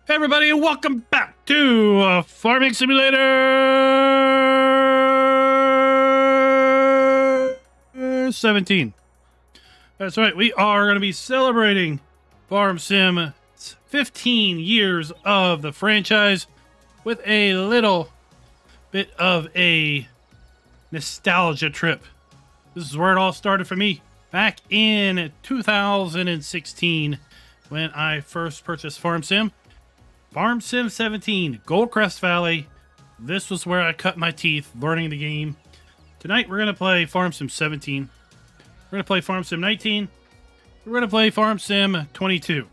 Hey everybody, and welcome back to Farming Simulator 17. That's right, we are going to be celebrating Farm Sim 15 years of the franchise with a little bit of a nostalgia trip. This is where it all started for me back in 2016 when I first purchased Farm Sim 17, Goldcrest Valley. This was where I cut my teeth learning the game. Tonight we're going to play Farm Sim 17. We're going to play Farm Sim 19. We're going to play Farm Sim 22.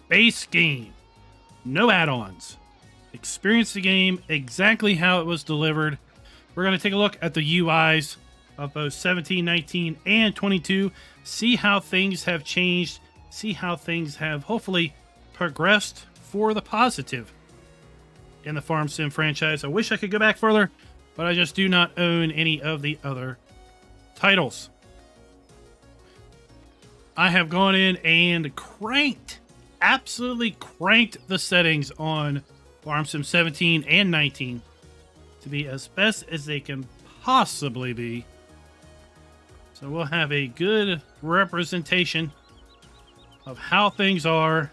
Base game. No add-ons. Experience the game exactly how it was delivered. We're going to take a look at the UIs of both 17, 19, and 22. See how things have changed. See how things have hopefully progressed for the positive in the Farm Sim franchise. I wish I could go back further, but I just do not own any of the other titles. I have gone in and absolutely cranked the settings on Farm Sim 17 and 19 to be as best as they can possibly be. So we'll have a good representation of how things are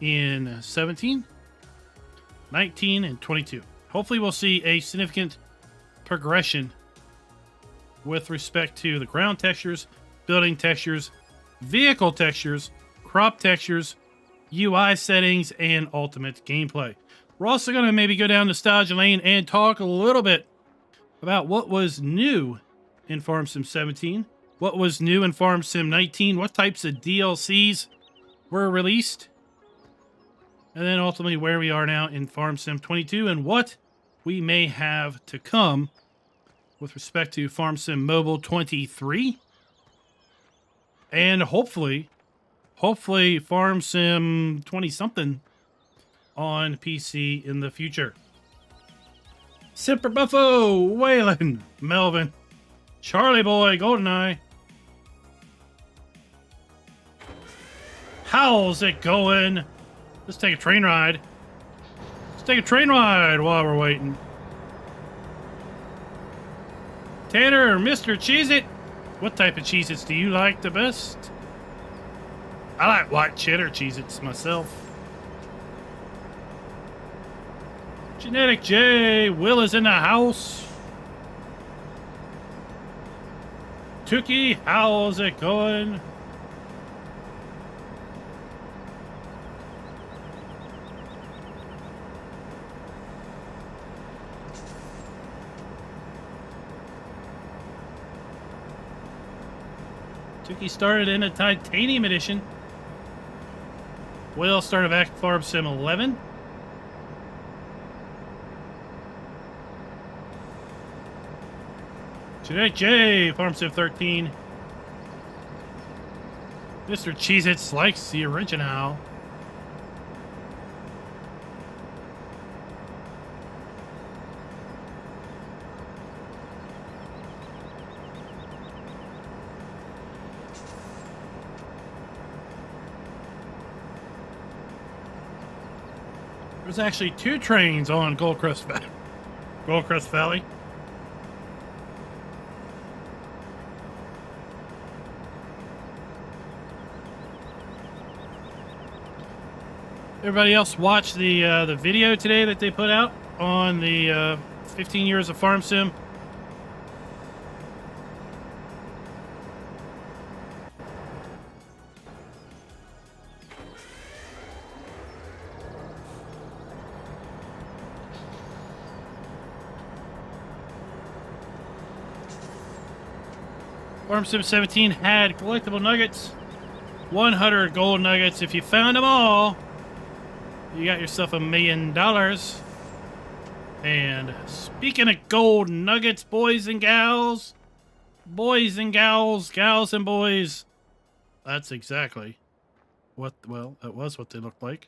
in 17, 19, and 22. Hopefully we'll see a significant progression with respect to the ground textures, building textures, vehicle textures, crop textures, UI settings, and ultimate gameplay. We're also going to maybe go down nostalgia lane and talk a little bit about what was new in Farm Sim 17, what was new in Farm Sim 19, what types of DLCs were released, and then ultimately where we are now in Farm Sim 22 and what we may have to come with respect to Farm Sim Mobile 23. And hopefully Farm Sim 20-something on PC in the future. Simper Buffo, Waylon, Melvin, Charlie Boy, GoldenEye. How's it going? Let's take a train ride. Let's take a train ride while we're waiting. Tanner, Mr. Cheez-It, what type of Cheez-Its do you like the best? I like white cheddar Cheez-Its myself. Genetic J, Will is in the house. Tookie, how's it going? Tookie started in a Titanium Edition. Will started back at Farm Sim 11. Genetic J, Farm Sim 13. Mr. Cheez-Its likes the original. There's actually two trains on Goldcrest Valley. Everybody else watch the video today that they put out on the 15 years of Farm Sim. Farm Sim 17 had collectible nuggets, 100 gold nuggets. If you found them all, you got yourself $1 million. And speaking of gold nuggets, boys and gals, gals and boys, that's exactly what, well, that was what they looked like.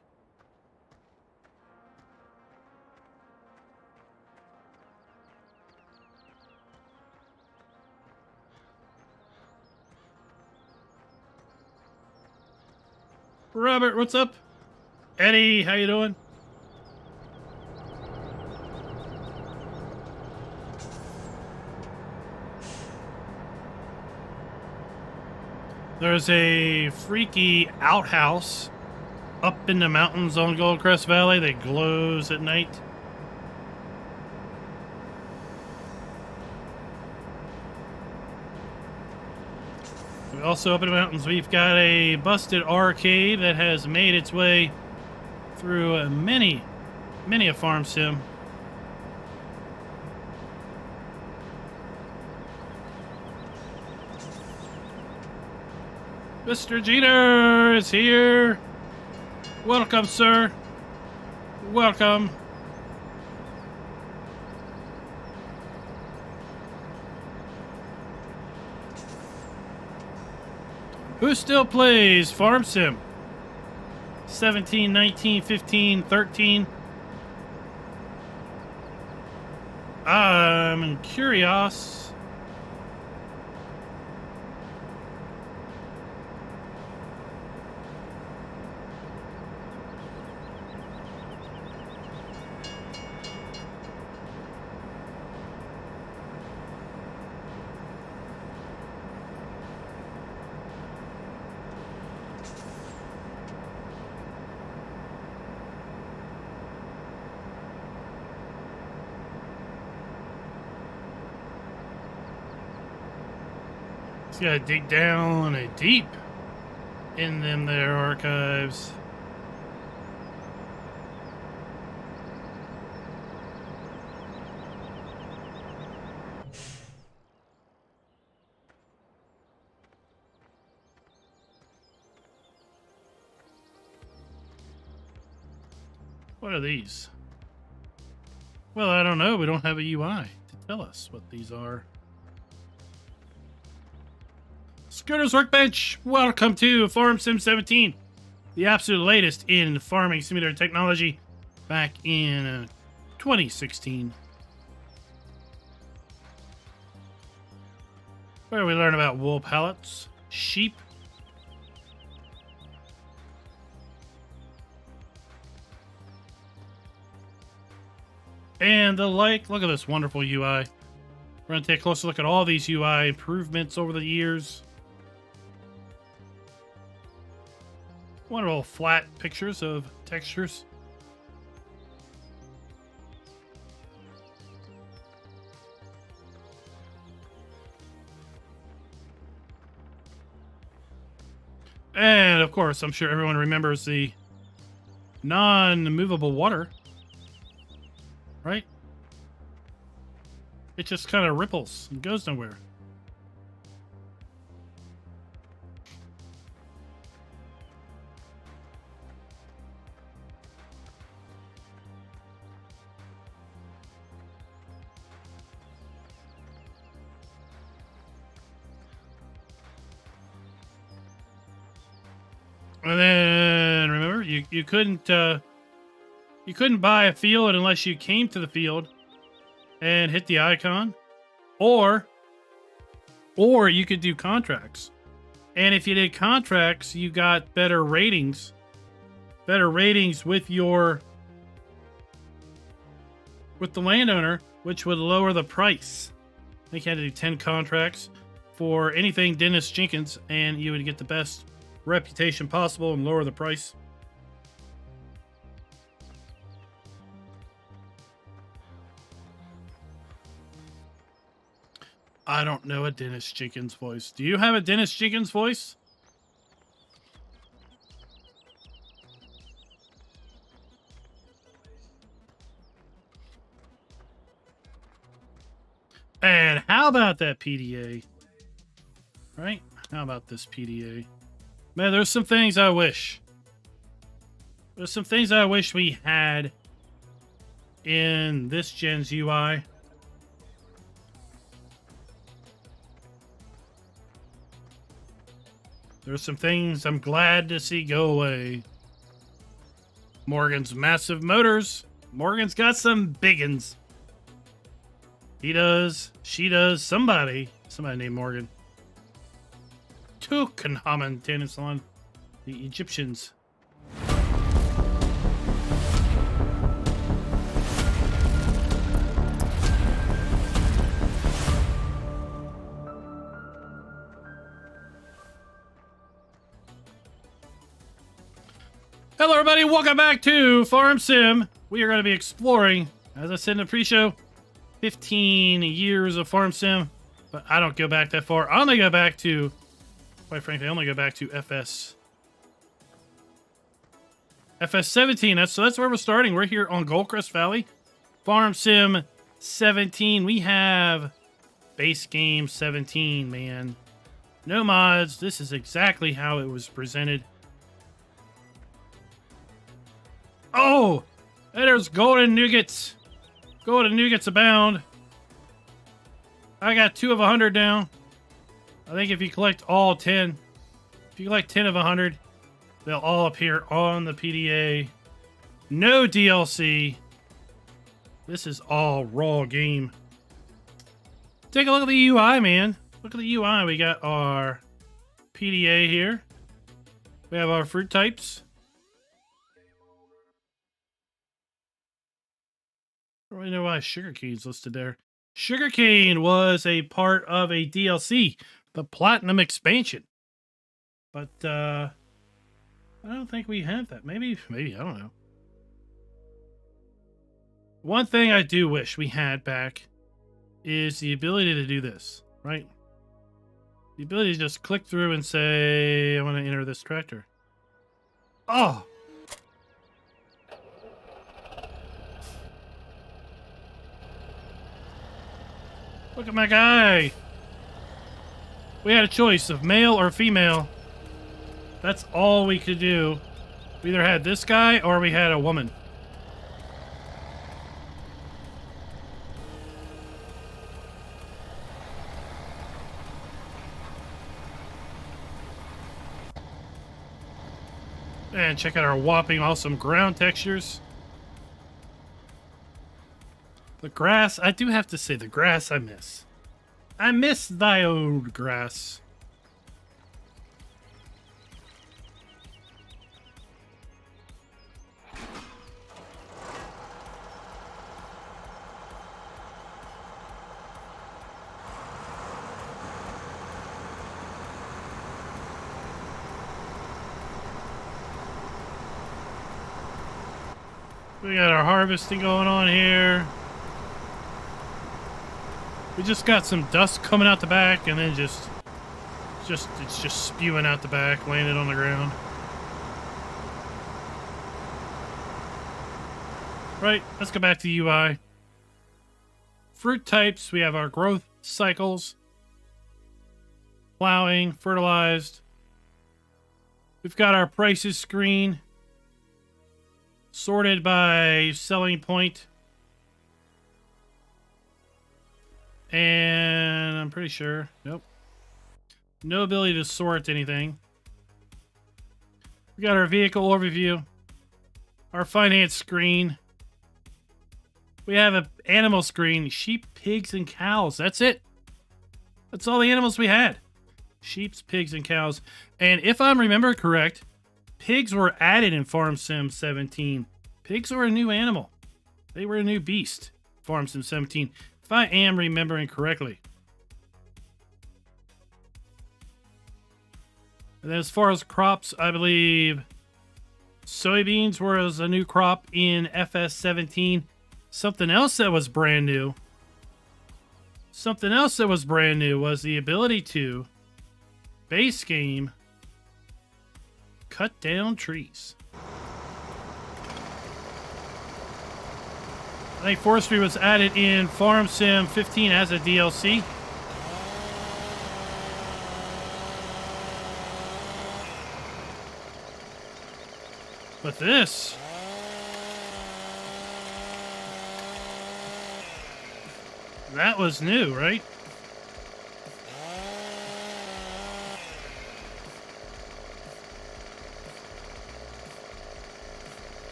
Robert, what's up? Eddie, how you doing? There's a freaky outhouse up in the mountains on Goldcrest Valley that glows at night. Also up in the mountains, we've got a busted arcade that has made its way through many a farm sim. Mr. Jeter is here. Welcome, sir. Welcome. Who still plays Farm Sim? 17, 19, 15, 13. I'm curious. Just gotta dig down deep in them there archives. What are these? Well, I don't know. We don't have a UI to tell us what these are. Scooter's Workbench, welcome to Farm Sim 17, the absolute latest in farming simulator technology back in 2016. Where we learn about wool pallets, sheep, and the like. Look at this wonderful UI. We're going to take a closer look at all these UI improvements over the years. Wonderful flat pictures of textures. And of course, I'm sure everyone remembers the non-movable water, right? It just kind of ripples and goes nowhere. And then remember, you couldn't buy a field unless you came to the field and hit the icon, or you could do contracts. And if you did contracts, you got better ratings with the landowner, which would lower the price. I think you had to do 10 contracts for anything Dennis Jenkins, and you would get the best reputation possible and lower the price. I don't know a Dennis Jenkins voice. Do you have a Dennis Jenkins voice? And how about that PDA? Right? How about this PDA? Man, there's some things I wish. There's some things I wish we had in this gen's UI. There's some things I'm glad to see go away. Morgan's massive motors. Morgan's got some biggins. He does. She does. Somebody named Morgan. Tutankhamun, Tanasalon, the Egyptians. Hello everybody, welcome back to Farm Sim. We are going to be exploring, as I said in the pre-show, 15 years of Farm Sim. But I don't go back that far. I only go back to, quite frankly, I only go back to FS17. So that's where we're starting. We're here on Goldcrest Valley. Farm Sim 17. We have base game 17, man. No mods. This is exactly how it was presented. Oh, there's golden nuggets. Golden nuggets abound. I got 2 of 100 now. I think if you collect all 10, if you collect 10 of 100, they'll all appear on the PDA. No DLC. This is all raw game. Take a look at the UI, man. Look at the UI. We got our PDA here. We have our fruit types. I don't really know why sugarcane's listed there. Sugarcane was a part of a DLC, the Platinum expansion. But I don't think we have that. Maybe, I don't know. One thing I do wish we had back is the ability to do this, right? The ability to just click through and say, I want to enter this tractor. Oh! Look at my guy. We had a choice of male or female. That's all we could do. We either had this guy or we had a woman. And check out our whopping awesome ground textures. The grass, I do have to say, the grass I miss. I miss thy old grass. We got our harvesting going on here. We just got some dust coming out the back, and then it's just spewing out the back, landing on the ground. Right, let's go back to the UI. Fruit types, we have our growth cycles. Plowing, fertilized. We've got our prices screen. Sorted by selling point. And I'm pretty sure, nope. No ability to sort anything. We got our vehicle overview. Our finance screen. We have an animal screen. Sheep, pigs, and cows. That's it. That's all the animals we had. Sheep, pigs, and cows. And if I remember correct, pigs were added in Farm Sim 17. Pigs were a new animal. They were a new beast. Farm Sim 17. If I am remembering correctly. And then as far as crops, I believe soybeans was a new crop in FS17. Something else that was brand new. Something else that was brand new was the ability to, base game, cut down trees. I think forestry was added in Farm Sim 15 as a DLC. But this... that was new, right?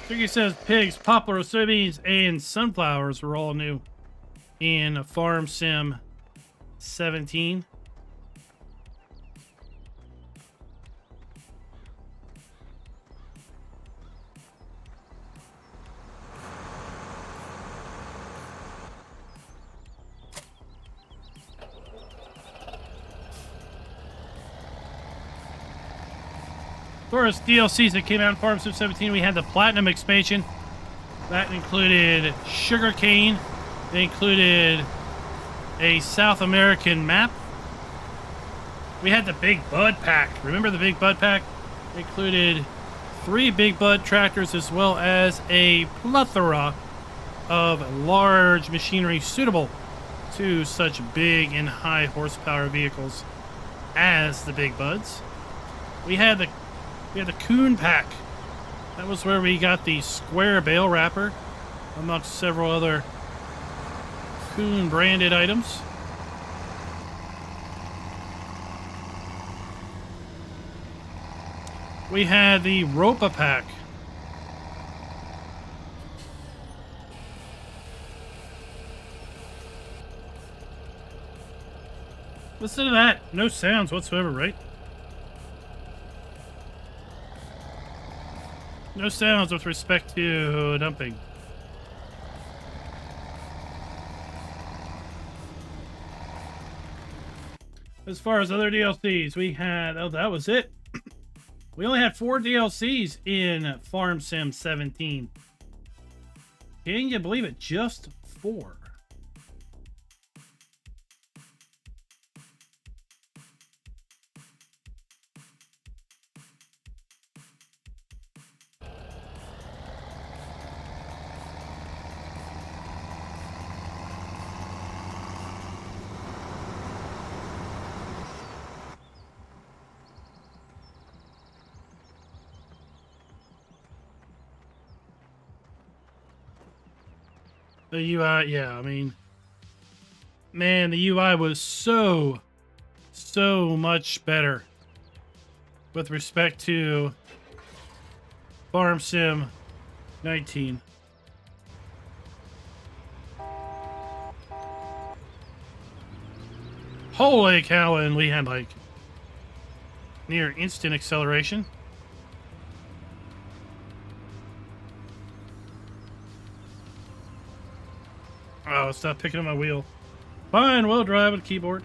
Tricky says pigs, poplar, soybeans, and sunflowers were all new in Farm Sim 17. far as DLCs that came out in Farm Sim 17, we had the Platinum expansion. That included sugarcane. It included a South American map. We had the Big Bud Pack. Remember the Big Bud Pack? It included 3 Big Bud tractors as well as a plethora of large machinery suitable to such big and high horsepower vehicles as the Big Buds. We had the Coon Pack. That was where we got the square bale wrapper, amongst several other Coon branded items. We had the Ropa Pack. Listen to that. No sounds whatsoever, right? No sounds with respect to dumping. As far as other DLCs, we had... Oh, that was it. We only had 4 DLCs in Farm Sim 17. Can you believe it? Just 4. The UI, yeah, I mean, man, the UI was so much better with respect to Farm Sim 19. Holy cow, and we had like near instant acceleration. Oh, stop picking up my wheel. Fine, we'll drive with keyboard.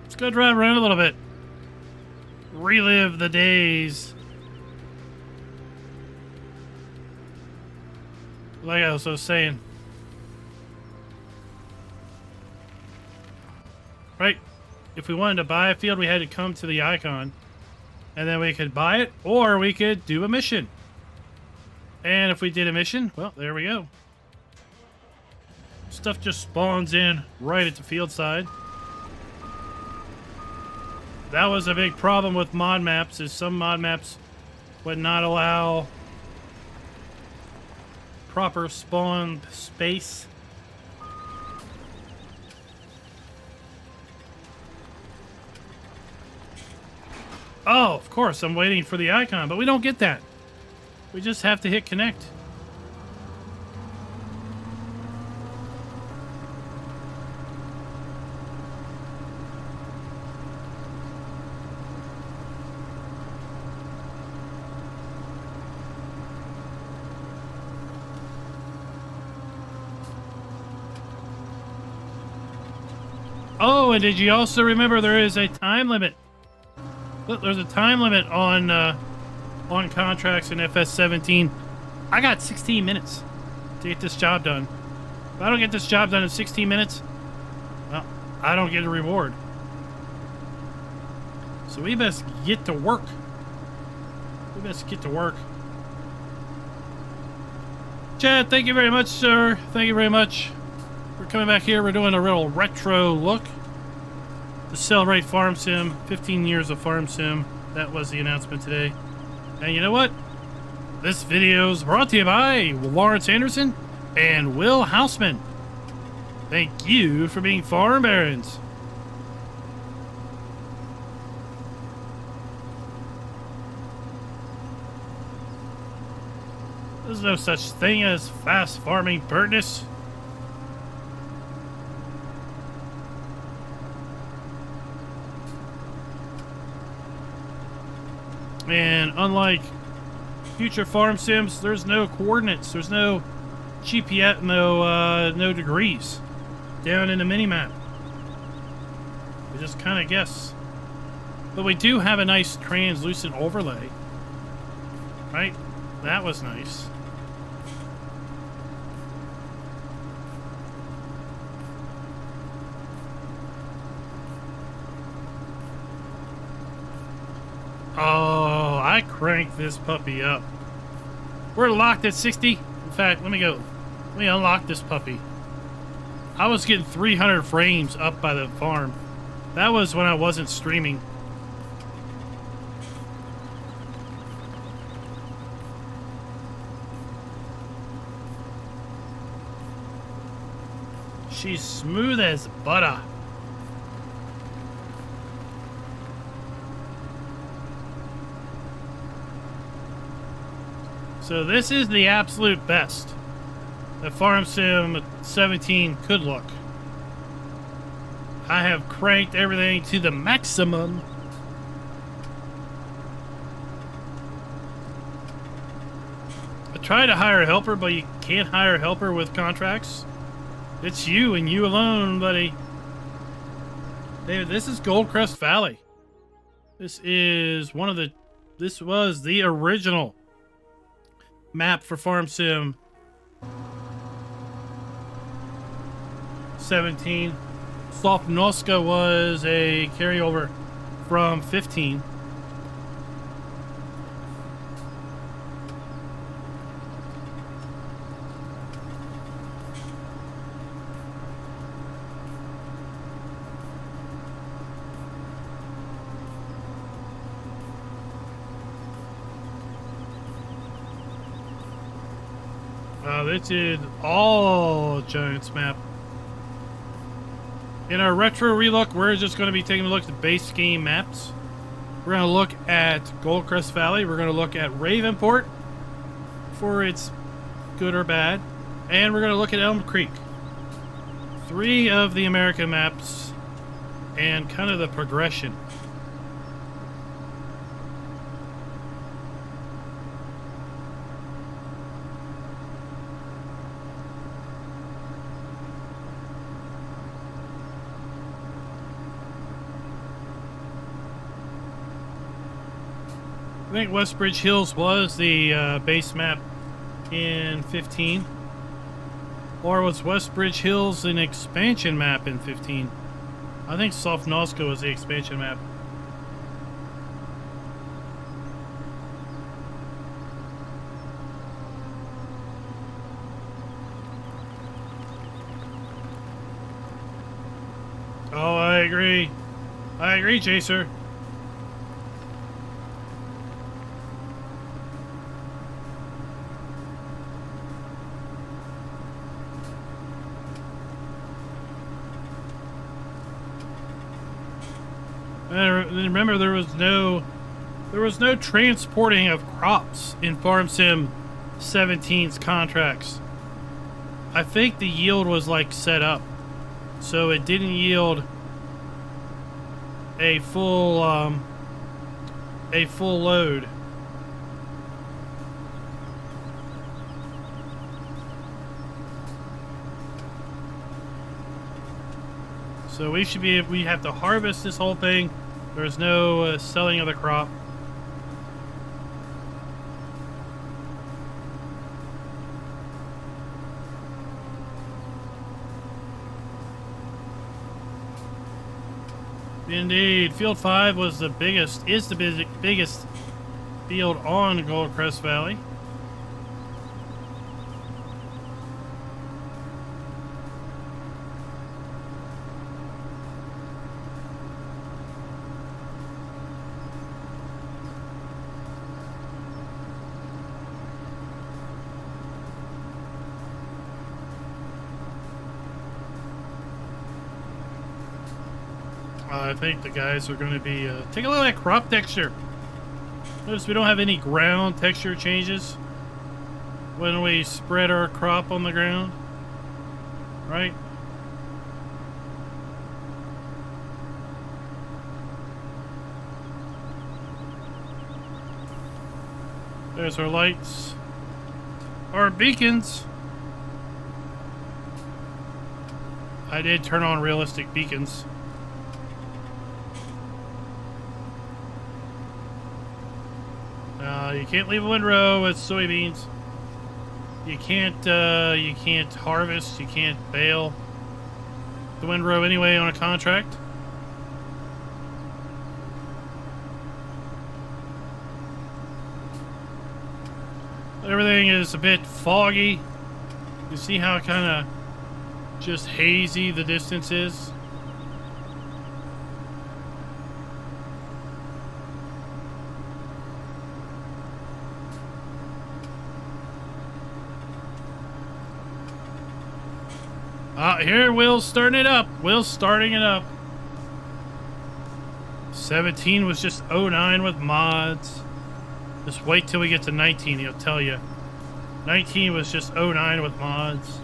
Let's go drive around a little bit. Relive the days. Like I was saying. Right? If we wanted to buy a field, we had to come to the icon. And then we could buy it, or we could do a mission. And if we did a mission, well, there we go. Stuff just spawns in right at the field side. That was a big problem with mod maps, is some mod maps would not allow proper spawn space. Oh, of course, I'm waiting for the icon, but we don't get that. We just have to hit connect. Oh, and did you also remember there is a time limit? Look, there's a time limit on contracts in FS17. I got 16 minutes to get this job done. If I don't get this job done in 16 minutes, well, I don't get a reward. So we best get to work. We best get to work. Chad, thank you very much, sir. Thank you very much. We're coming back here. We're doing a real retro look to celebrate Farm Sim. 15 years of Farm Sim. That was the announcement today. And you know what? This video is brought to you by Lawrence Anderson and Will Houseman. Thank you for being farm barons. There's no such thing as fast farming burntness. And unlike future farm sims, there's no coordinates. There's no GPS, no degrees down in the minimap. We just kind of guess. But we do have a nice translucent overlay. Right? That was nice. Oh, I cranked this puppy up. We're locked at 60. In fact, let me unlock this puppy. I was getting 300 frames up by the farm. That was when I wasn't streaming. She's smooth as butter. So this is the absolute best that Farm Sim 17 could look. I have cranked everything to the maximum. I tried to hire a helper, but you can't hire a helper with contracts. It's you and you alone, buddy. David, this is Goldcrest Valley. This was the original map for Farm Sim 17. Sofnoska was a carryover from 15. This is all Giants map. In our retro relook, we're just going to be taking a look at the base game maps. We're going to look at Goldcrest Valley. We're going to look at Ravenport for its good or bad. And we're going to look at Elm Creek. 3 of the American maps and kind of the progression. I think Westbridge Hills was the base map in 15. Or was Westbridge Hills an expansion map in 15? I think Sofnoska was the expansion map. Oh, I agree. I agree, Chaser. Remember, there was no transporting of crops in Farm Sim 17's contracts. I think the yield was like set up, so it didn't yield a full load. So we have to harvest this whole thing. There's no selling of the crop. Indeed, Field 5 was the biggest, is the biggest field on Goldcrest Valley. I think the guys are going to be... take a look at that crop texture. Notice we don't have any ground texture changes when we spread our crop on the ground. Right? There's our lights. Our beacons. I did turn on realistic beacons. You can't leave a windrow with soybeans. You can't harvest. You can't bale the windrow anyway on a contract. Everything is a bit foggy. You see how kind of just hazy the distance is? Here, Will's starting it up. Will's starting it up. 17 was just 09 with mods. Just wait till we get to 19, he'll tell you. 19 was just 09 with mods.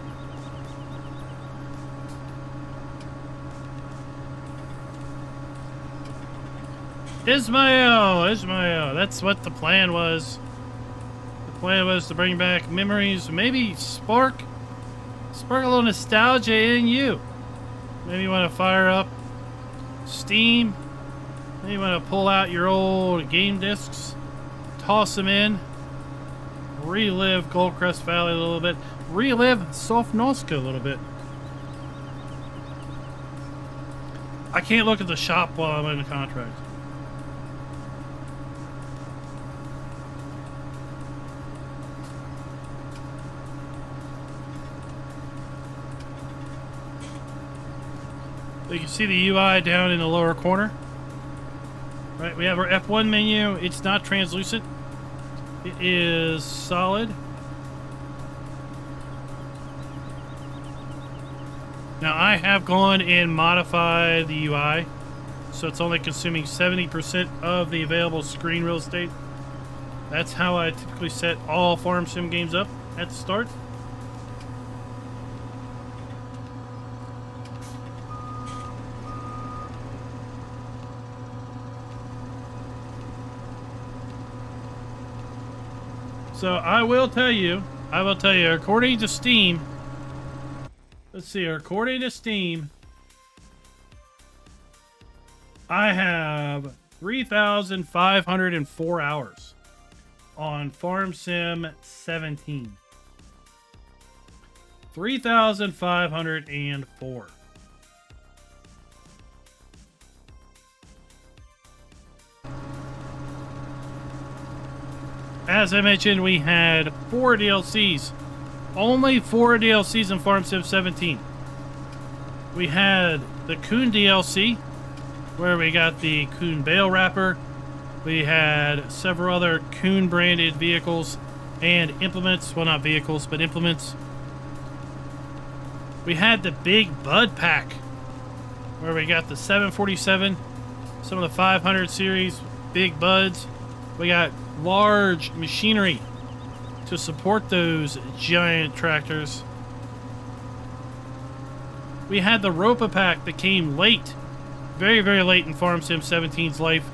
Ismail, that's what the plan was. The plan was to bring back memories, maybe spark a little nostalgia in you. Maybe you want to fire up Steam. Maybe you want to pull out your old game discs, toss them in, relive Goldcrest Valley a little bit, relive Sofnoska a little bit. I can't look at the shop while I'm in the contract. You can see the UI down in the lower corner. Right, we have our F1 menu. It's not translucent. It is solid. Now I have gone and modified the UI, so it's only consuming 70% of the available screen real estate. That's how I typically set all Farm Sim games up at the start. So I will tell you, according to Steam, let's see, according to Steam, I have 3,504 hours on Farm Sim 17. 3,504. As I mentioned, we had 4 DLCs. Only 4 DLCs in Farm Sim 17. We had the Coon DLC, where we got the Coon Bale Wrapper. We had several other Coon branded vehicles and implements. Well, not vehicles, but implements. We had the Big Bud Pack, where we got the 747, some of the 500 series Big Buds. We got large machinery to support those giant tractors. We had the Ropa Pack that came late, very, very late in Farm Sim 17's life.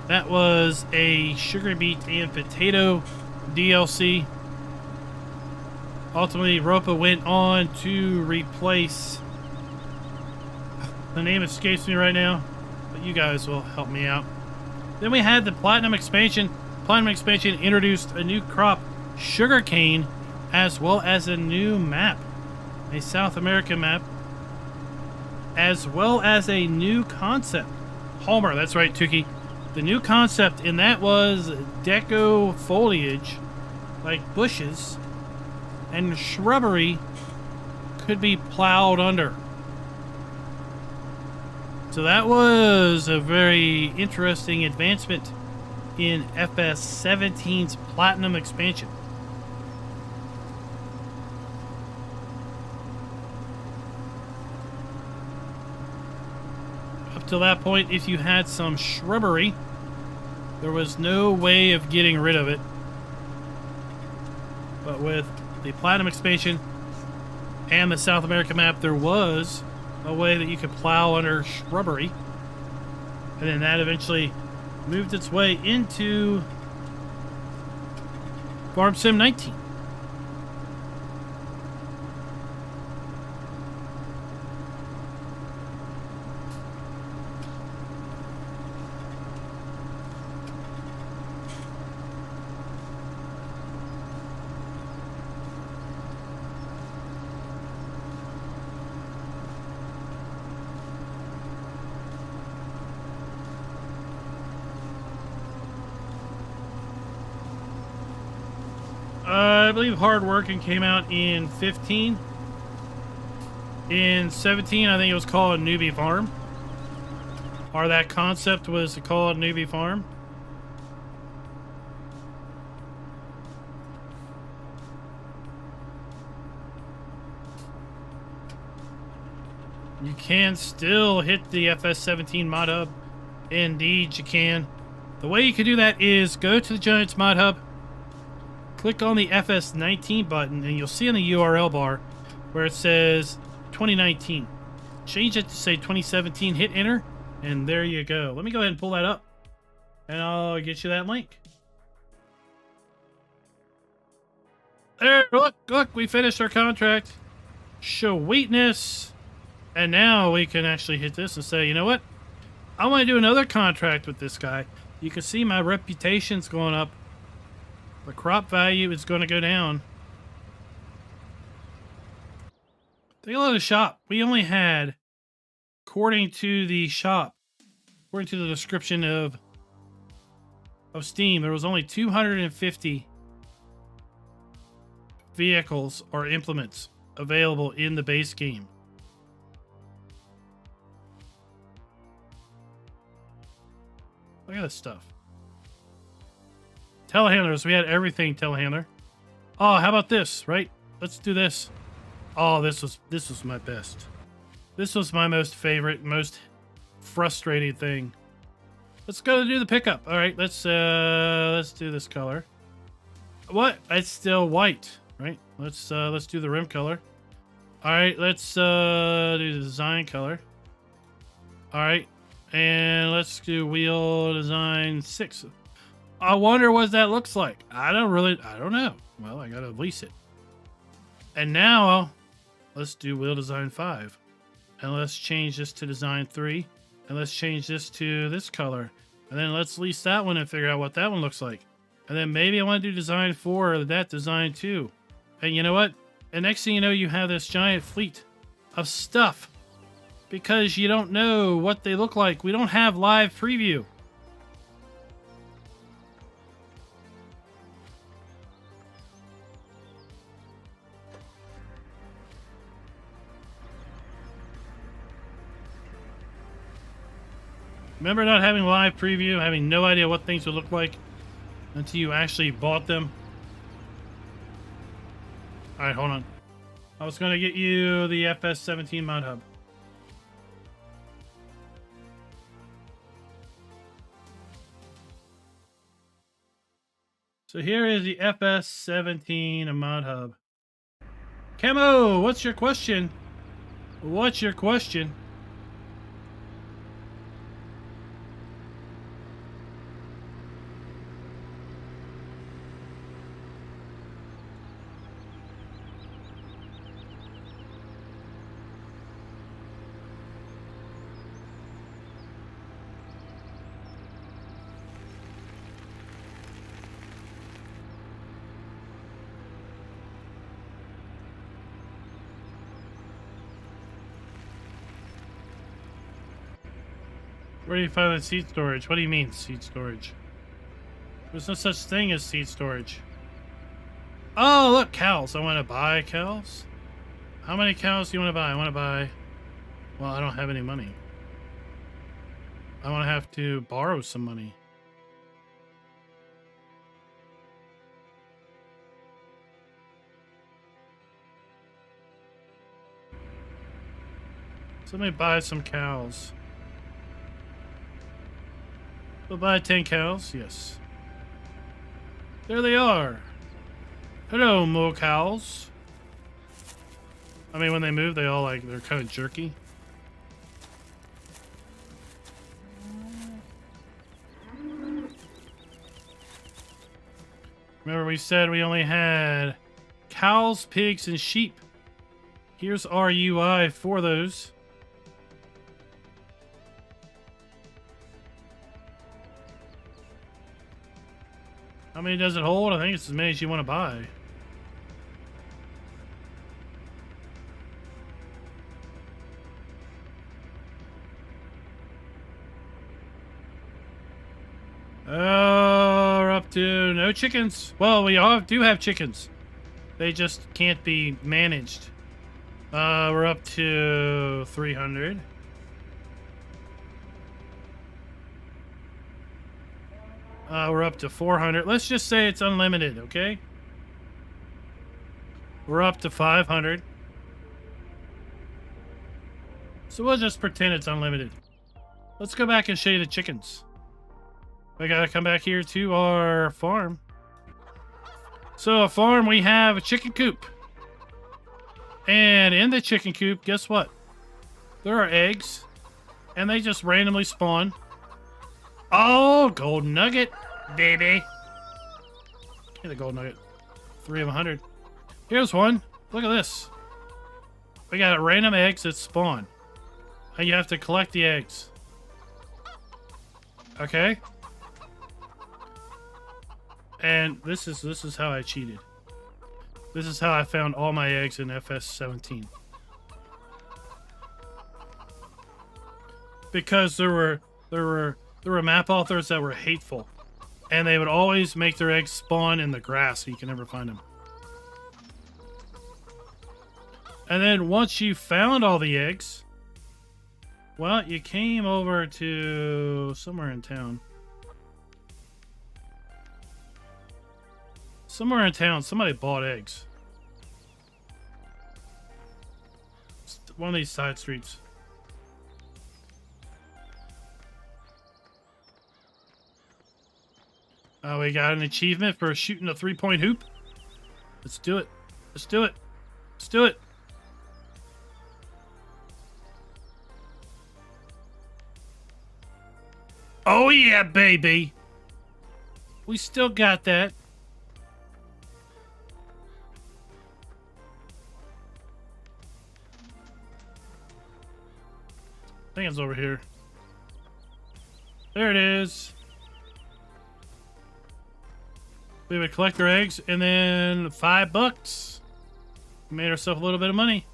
That was a sugar beet and potato DLC. Ultimately, Ropa went on to replace... The name escapes me right now, but you guys will help me out. Then we had the Platinum Expansion. Platinum Expansion introduced a new crop, sugarcane, as well as a new map, a South American map, as well as a new concept. Homer, that's right, Tuki. The new concept, and that was deco foliage, like bushes, and shrubbery could be plowed under. So that was a very interesting advancement in FS17's Platinum Expansion. Up to that point, if you had some shrubbery, there was no way of getting rid of it. But with the Platinum Expansion and the South America map, there was a way that you could plow under shrubbery. And then that eventually moved its way into Farm Sim 19. I believe Hard Working came out in 15. In 17, I think it was called Newbie Farm. Or that concept was called Newbie Farm. You can still hit the FS17 mod hub. Indeed, you can. The way you can do that is go to the Giants mod hub, click on the FS19 button, and you'll see in the URL bar where it says 2019. Change it to say 2017, hit enter, and there you go. Let me go ahead and pull that up, and I'll get you that link. There, look, we finished our contract. Sweetness. And now we can actually hit this and say, you know what? I want to do another contract with this guy. You can see my reputation's going up. The crop value is going to go down. Take a look at the shop. We only had, according to the shop, according to the description of Steam, there was only 250 vehicles or implements available in the base game. Look at this stuff. Telehandlers. We had everything telehandler. Oh, how about this, right? Let's do this. Oh, this was my best. This was my most favorite, most frustrating thing. Let's go do the pickup. All right, let's do this color. What? It's still white, right? Let's do the rim color. All right, let's do the design color. All right. And let's do wheel design 6. I wonder what that looks like. I don't know. Well, I gotta lease it. And now let's do wheel design 5. And let's change this to design 3. And let's change this to this color. And then let's lease that one and figure out what that one looks like. And then maybe I want to do design 4 or that design 2. And you know what? And next thing you know, you have this giant fleet of stuff. Because you don't know what they look like. We don't have live preview. Remember not having live preview, having no idea what things would look like until you actually bought them? Alright, hold on. I was going to get you the FS17 mod hub. So here is the FS17 mod hub. Camo, what's your question? What's your question? Where do you find the seed storage? What do you mean, seed storage? There's no such thing as seed storage. Oh, look, cows. I want to buy cows. How many cows do you want to buy? I want to buy... Well, I don't have any money. I want to have to borrow some money. So let me buy some cows. We'll buy 10 cows, yes. There they are. Hello, moo cows. I mean, when they move, they're kind of jerky. Remember we said we only had cows, pigs, and sheep. Here's our UI for those. How many does it hold? I think it's as many as you want to buy. We're up to no chickens. Well, we do have chickens. They just can't be managed. We're up to 300. We're up to 400. Let's just say it's unlimited, okay? We're up to 500. So we'll just pretend it's unlimited. Let's go back and show you the chickens. We gotta come back here to our farm. So a farm, we have a chicken coop. And in the chicken coop, guess what? There are eggs. And they just randomly spawn. Oh, gold nugget, baby. Get a gold nugget. 3 of 100. Here's one. Look at this. We got random eggs that spawn. And you have to collect the eggs. Okay. And this is how I cheated. This is how I found all my eggs in FS17. Because there were map authors that were hateful, and they would always make their eggs spawn in the grass so you can never find them. And then once you found all the eggs, well, you came over to somewhere in town. Somewhere in town, somebody bought eggs. It's one of these side streets. We got an achievement for shooting a 3-point hoop. Let's do it. Let's do it. Let's do it. Oh yeah, baby. We still got that. I think it's over here. There it is. We would collect our eggs, and then $5. We made ourselves a little bit of money.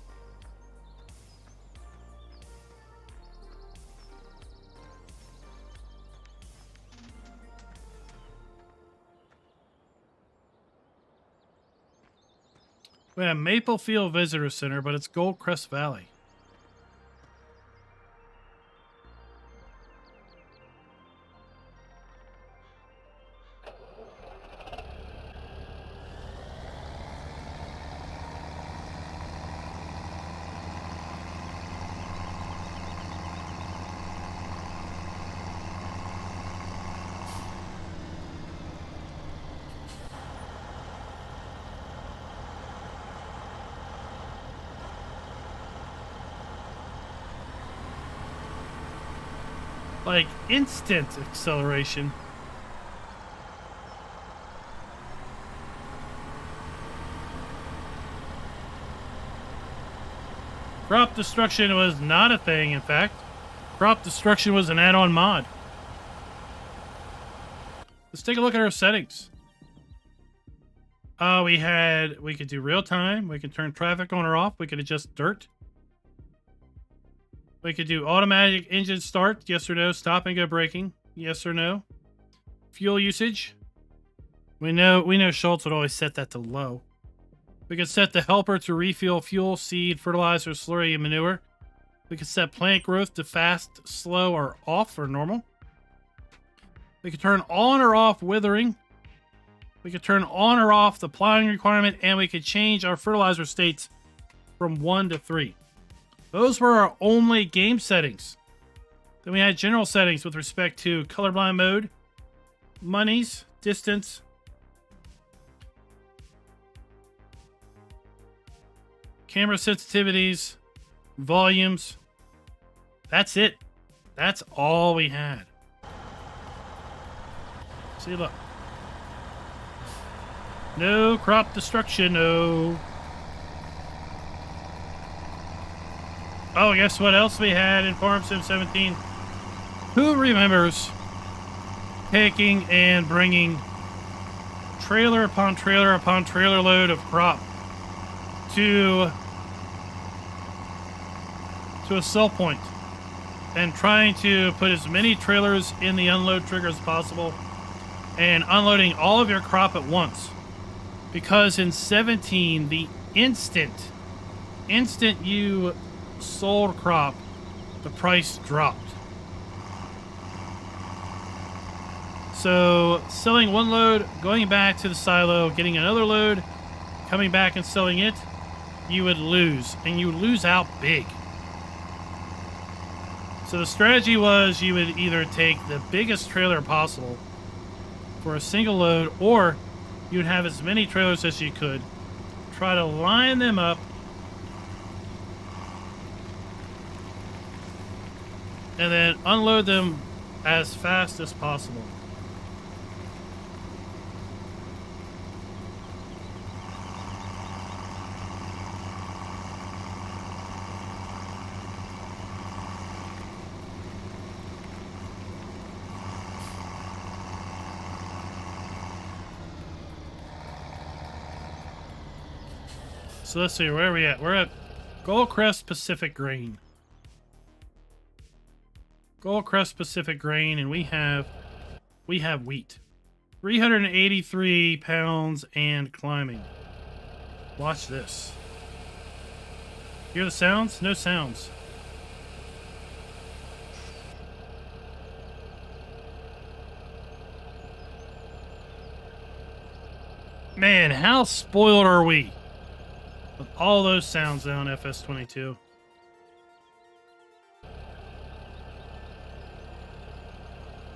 We have Maplefield Visitor Center, but it's Goldcrest Valley. Like instant acceleration. Crop destruction was not a thing, in fact. Crop destruction was an add-on mod. Let's take a look at our settings. We could do real time. We could turn traffic on or off. We could adjust dirt. We could do automatic engine start, yes or no. Stop and go braking, yes or no. Fuel usage. We know Schultz would always set that to low. We could set the helper to refuel fuel, seed, fertilizer, slurry, and manure. We could set plant growth to fast, slow, or off or normal. We could turn on or off withering. We could turn on or off the plowing requirement, and we could change our fertilizer states from 1 to 3. Those were our only game settings. Then we had general settings with respect to colorblind mode, monies, distance, camera sensitivities, volumes. That's it. That's all we had. See, look. No crop destruction, no. Oh, guess what else we had in FARMER-17? Who remembers taking and bringing trailer upon trailer upon trailer load of crop to a sell point and trying to put as many trailers in the unload trigger as possible and unloading all of your crop at once? Because in 17, the instant you sold crop, the price dropped. So selling one load, going back to the silo, getting another load, coming back and selling it, you would lose, and you would lose out big. So the strategy was you would either take the biggest trailer possible for a single load, or you would have as many trailers as you could, try to line them up, and then unload them as fast as possible. So let's see, where are we at? We're at Goldcrest Pacific Grain. Goldcrest Pacific Grain, and we have wheat. 383 pounds and climbing. Watch this. Hear the sounds? No sounds. Man, how spoiled are we? With all those sounds down FS22.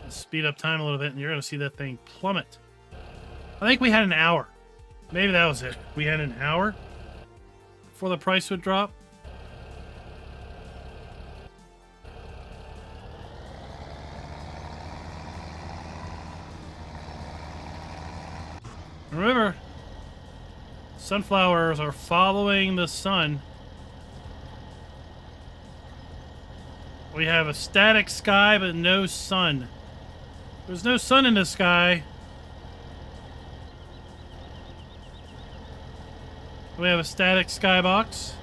Speed up time a little bit and you're going to see that thing plummet. I think we had an hour. Maybe that was it. We had an hour before the price would drop. Remember, sunflowers are following the sun. We have a static sky, but no sun. There's no sun in the sky. We have a static skybox.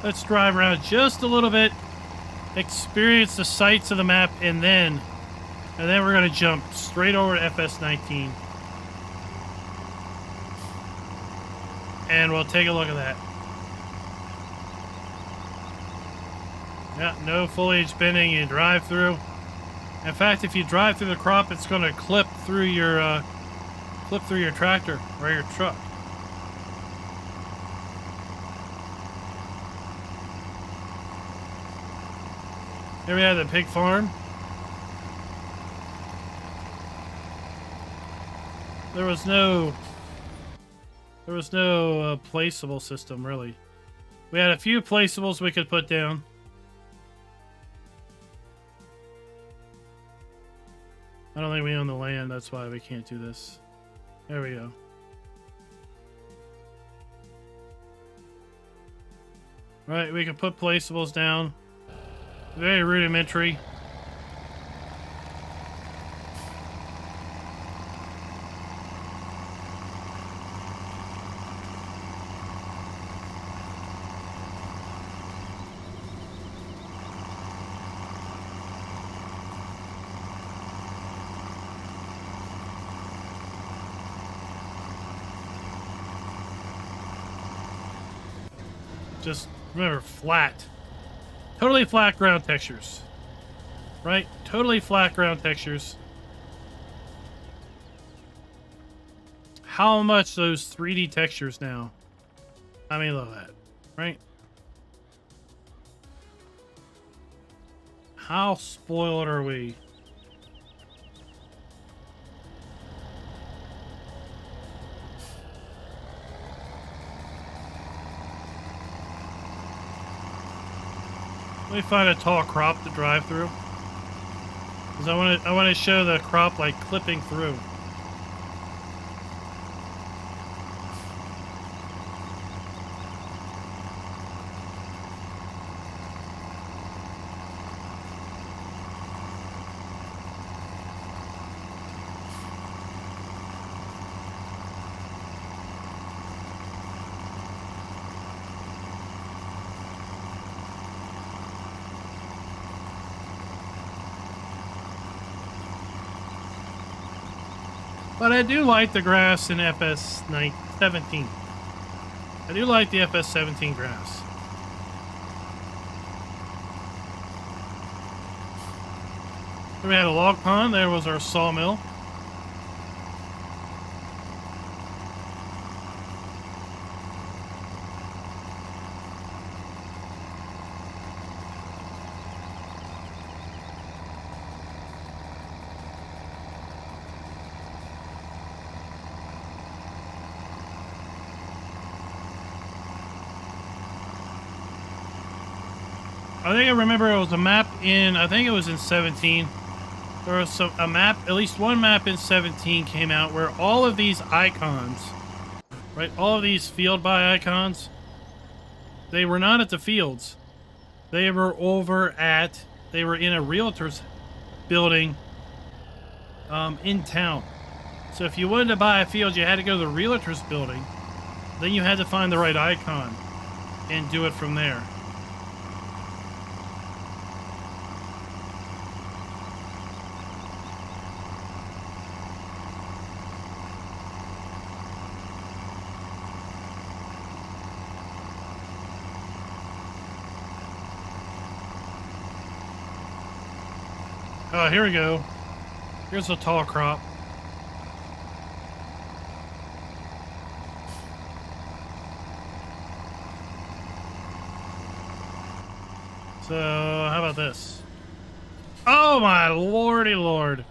Let's drive around just a little bit, experience the sights of the map, and then we're going to jump straight over to FS19. And we'll take a look at that. Yeah, no foliage bending, you drive through. In fact, if you drive through the crop, it's going to clip through your tractor or your truck. Here we have the pig farm. There was no placeable system, really. We had a few placeables we could put down. I don't think we own the land, that's why we can't do this. There we go. Right, we can put placeables down. Very rudimentary. Just remember, flat. Totally flat ground textures. Right? Totally flat ground textures. How much those 3D textures now? I mean, look at that. Right? How spoiled are we? Let me find a tall crop to drive through, because I want to show the crop like clipping through. But I do like the grass in FS17. I do like the FS17 grass. So we had a log pond. There was our sawmill. I think I remember it was a map in, I think it was in 17. There was a map, at least one map in 17 came out where all of these icons, right? All of these field by icons, they were not at the fields. They were they were in a realtor's building in town. So if you wanted to buy a field, you had to go to the realtor's building. Then you had to find the right icon and do it from there. Oh, here we go. Here's a tall crop. So, how about this? Oh my lordy lord.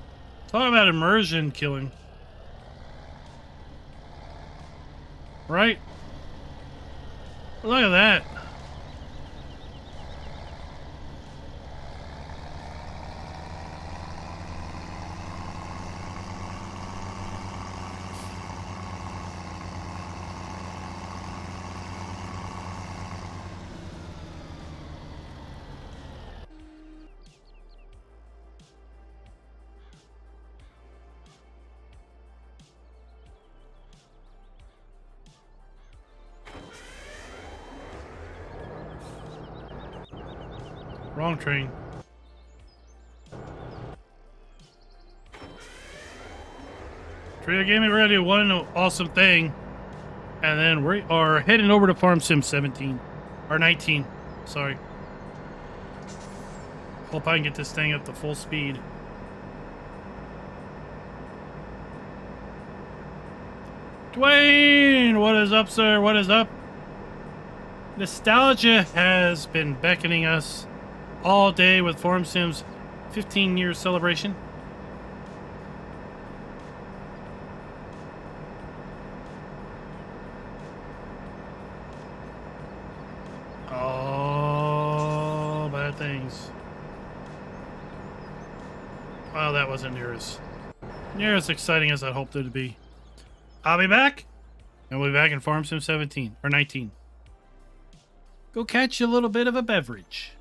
Talk about immersion killing. Right? Look at that. Wrong train. Trio gave me ready one awesome thing. And then we are heading over to Farm Sim 17. Or 19. Sorry. Hope I can get this thing up to full speed. Dwayne! What is up, sir? What is up? Nostalgia has been beckoning us all day with Farm Sim's 15-year celebration. Oh, bad things. Well, that wasn't near as exciting as I hoped it to be. I'll be back, and we'll be back in Farm Sim 17 or 19. Go catch a little bit of a beverage.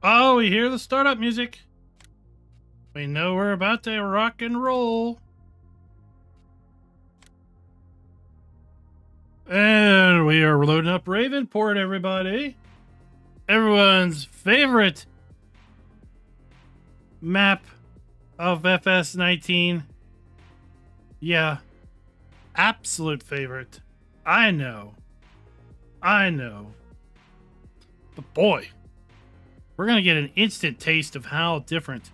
Oh, we hear the startup music. We know we're about to rock and roll. And we are loading up Ravenport, everybody. Everyone's favorite map of FS19. Yeah, absolute favorite. I know. But boy, we're going to get an instant taste of how different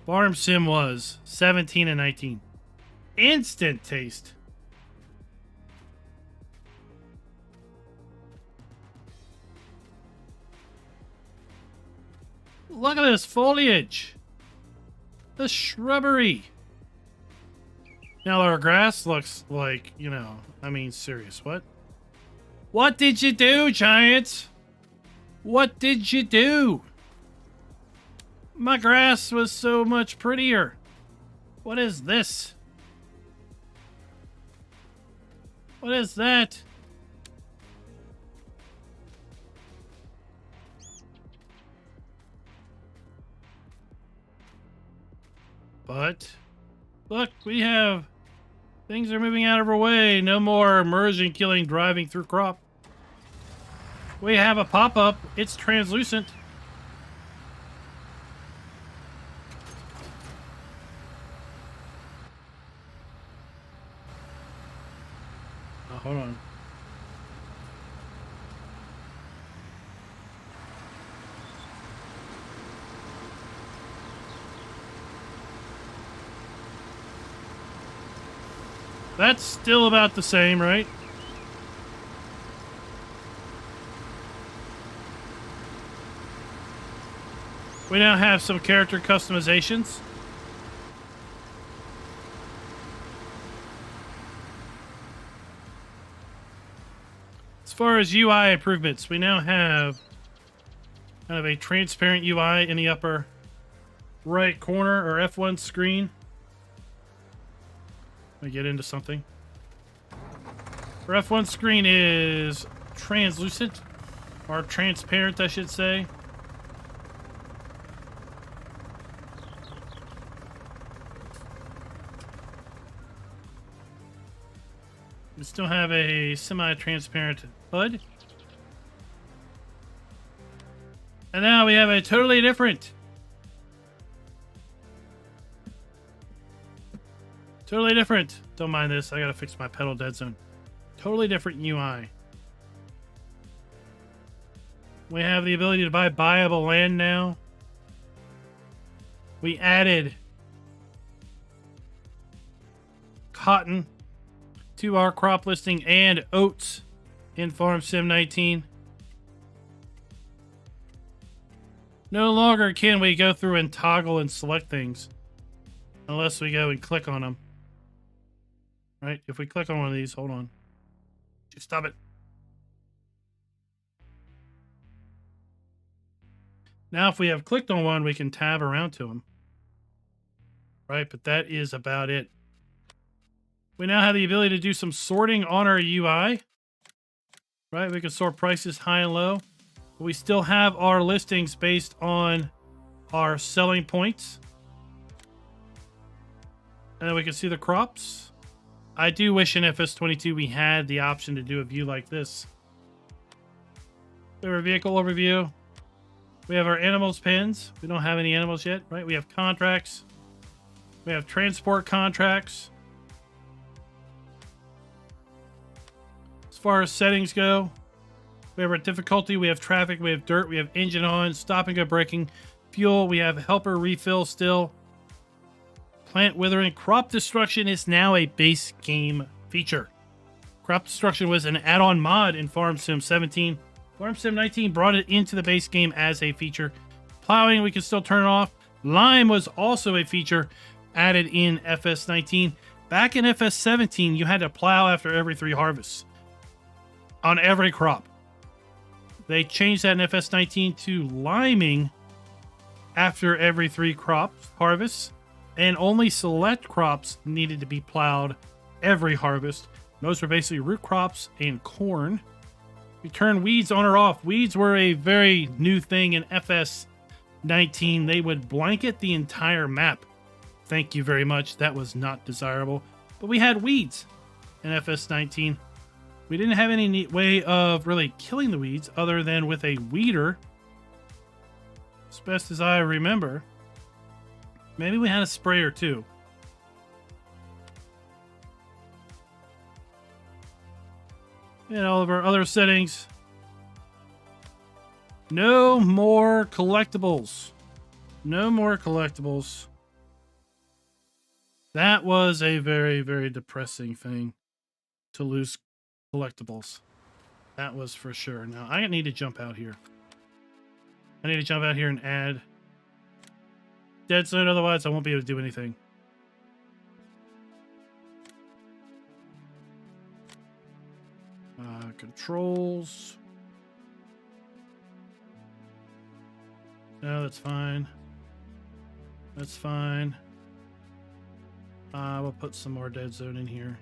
Farm Sim was 17 and 19. Instant taste. Look at this foliage. The shrubbery. Now our grass looks like, you know, I mean, serious. What? What did you do, Giants? What did you do? My grass was so much prettier. What is this? What is that? But look, we have things are moving out of our way. No more immersion killing driving through crop. We have a pop-up. It's translucent. Oh, hold on. That's still about the same, right? We now have some character customizations. As far as UI improvements, we now have kind of a transparent UI in the upper right corner or F1 screen. Let me get into something. Our F1 screen is translucent, or transparent, I should say. We still have a semi-transparent HUD. And now we have a totally different don't mind this, I gotta fix my pedal dead zone. Totally different UI. We have the ability to buy buyable land now. We added cotton to our crop listing and oats in FARM-17. No longer can we go through and toggle and select things unless we go and click on them. Right? If we click on one of these, hold on. Stop it. Now, if we have clicked on one, we can tab around to them. Right? But that is about it. We now have the ability to do some sorting on our UI. Right? We can sort prices high and low. But we still have our listings based on our selling points. And then we can see the crops. I do wish in FS22 we had the option to do a view like this. We have our vehicle overview. We have our animals pins. We don't have any animals yet, right? We have contracts. We have transport contracts. As far as settings go, we have our difficulty, we have traffic, we have dirt, we have engine on, stop and go braking, fuel, we have helper refill still. Plant withering. Crop destruction is now a base game feature. Crop destruction was an add-on mod in FARM-17. FARM-17 brought it into the base game as a feature. Plowing, we can still turn it off. Lime was also a feature added in FS19. Back in FS17, you had to plow after every 3 harvests on every crop. They changed that in FS19 to liming after every 3 harvests. And only select crops needed to be plowed every harvest. Those were basically root crops and corn. We turn weeds on or off. Weeds were a very new thing in FS19. They would blanket the entire map. Thank you very much. That was not desirable. But we had weeds in FS19. We didn't have any neat way of really killing the weeds other than with a weeder. As best as I remember. Maybe we had a sprayer too. And all of our other settings. No more collectibles. No more collectibles. That was a very, very depressing thing to lose collectibles. That was for sure. Now, I need to jump out here. I need to jump out here and add dead zone, otherwise I won't be able to do anything. Controls. No, that's fine. That's fine. We'll put some more dead zone in here.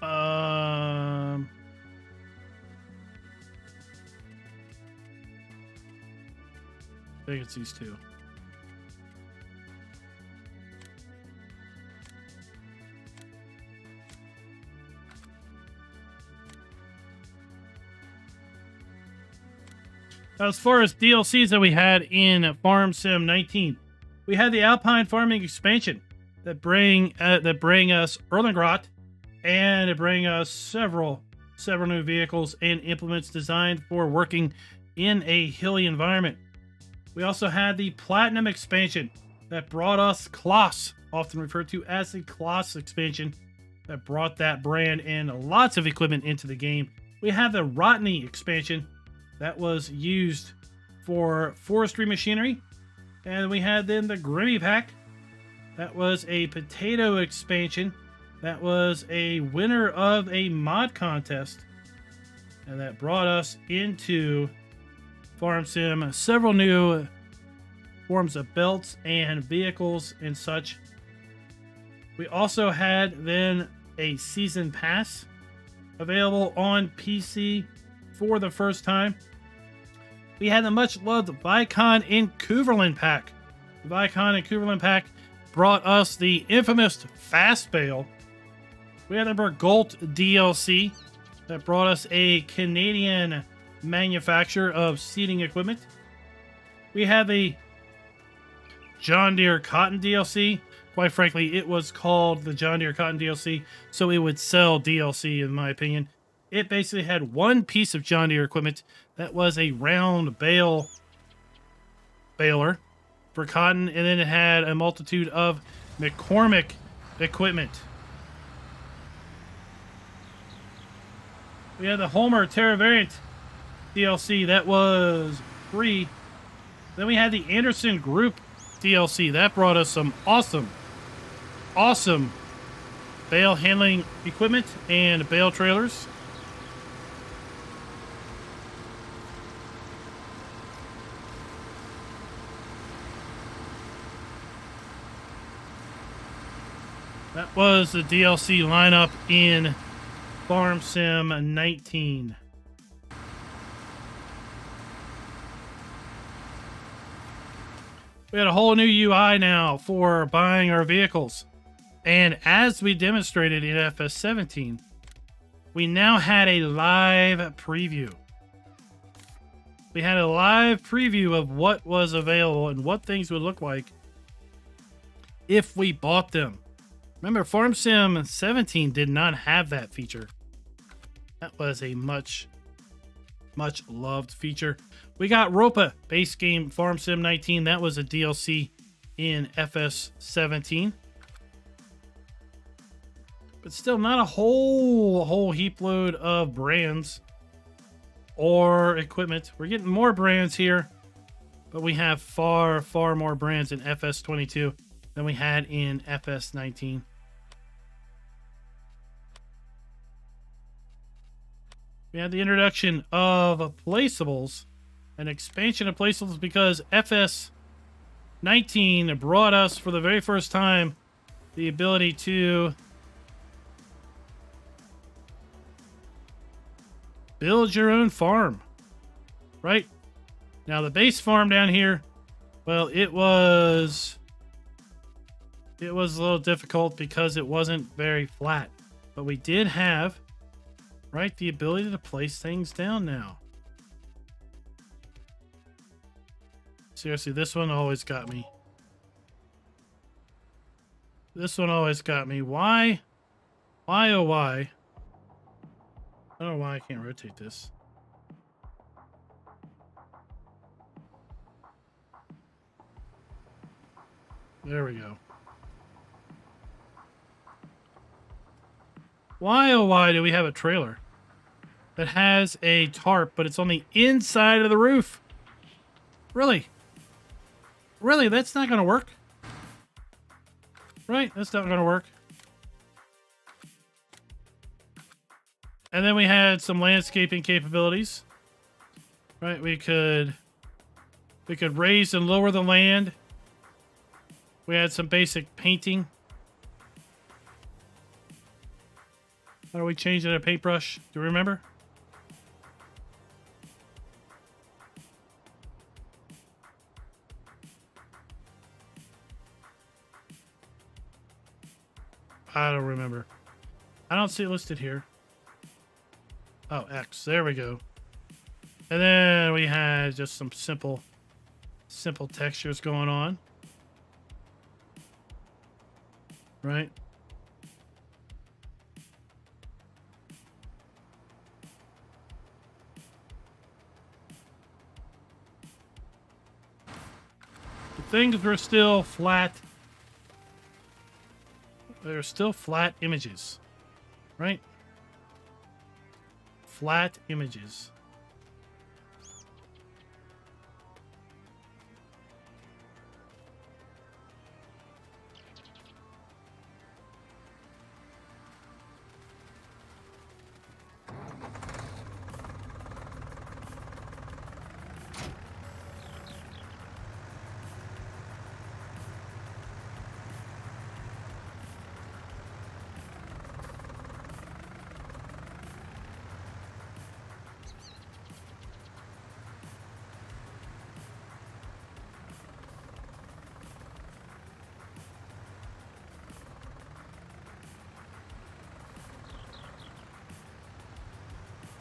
I think it's these two. As far as DLCs that we had in Farm Sim 19, we had the Alpine Farming expansion that bring us Erlengrot, and it bring us several new vehicles and implements designed for working in a hilly environment. We also had the Platinum expansion that brought us Kloss, often referred to as the Kloss expansion, that brought that brand and lots of equipment into the game. We had the Rotney expansion that was used for forestry machinery. And we had then the Grimmy pack. That was a potato expansion. That was a winner of a mod contest. And that brought us into Farm Sim several new forms of belts and vehicles and such. We also had then a season pass available on PC for the first time. We had the much loved Vicon and Kuverland pack. The Vicon and Kuverland pack brought us the infamous Fast Bale. We had the Bergolt DLC that brought us a Canadian manufacturer of seating equipment. We had the John Deere Cotton DLC. Quite frankly, it was called the John Deere Cotton DLC, so it would sell DLC in my opinion. It basically had one piece of John Deere equipment that was a round baler for cotton, and then it had a multitude of McCormick equipment. We had the Homer Terra Variant DLC that was free. Then we had the Anderson Group DLC that brought us some awesome bale handling equipment and bale trailers. That was the DLC lineup in Farm Sim 19. We had a whole new UI now for buying our vehicles. And as we demonstrated in FS17, we now had a live preview. We had a live preview of what was available and what things would look like if we bought them. Remember, Farm Sim 17 did not have that feature. That was a much loved feature. We got Ropa base game Farm Sim 19. That was a DLC in FS17. But still not a whole heap load of brands or equipment. We're getting more brands here, but we have far more brands in FS22 than we had in FS19. We had the introduction of placeables, an expansion of placeables, because FS19 brought us for the very first time the ability to build your own farm. Right? Now the base farm down here, well, it was a little difficult because it wasn't very flat. But we did have, right, the ability to place things down now. Seriously, this one always got me. This one always got me. Why? Why, oh why? I don't know why I can't rotate this. There we go. Why, oh why, do we have a trailer that has a tarp, but it's on the inside of the roof? Really? Really? That's not going to work? Right? That's not going to work. And then we had some landscaping capabilities. Right, we could raise and lower the land. We had some basic painting. How do we change it to a paintbrush? Do you remember? I don't remember. I don't see it listed here. Oh, X. There we go. And then we had just some simple textures going on. Right? The things were still flat. They're still flat images. Right? Flat images.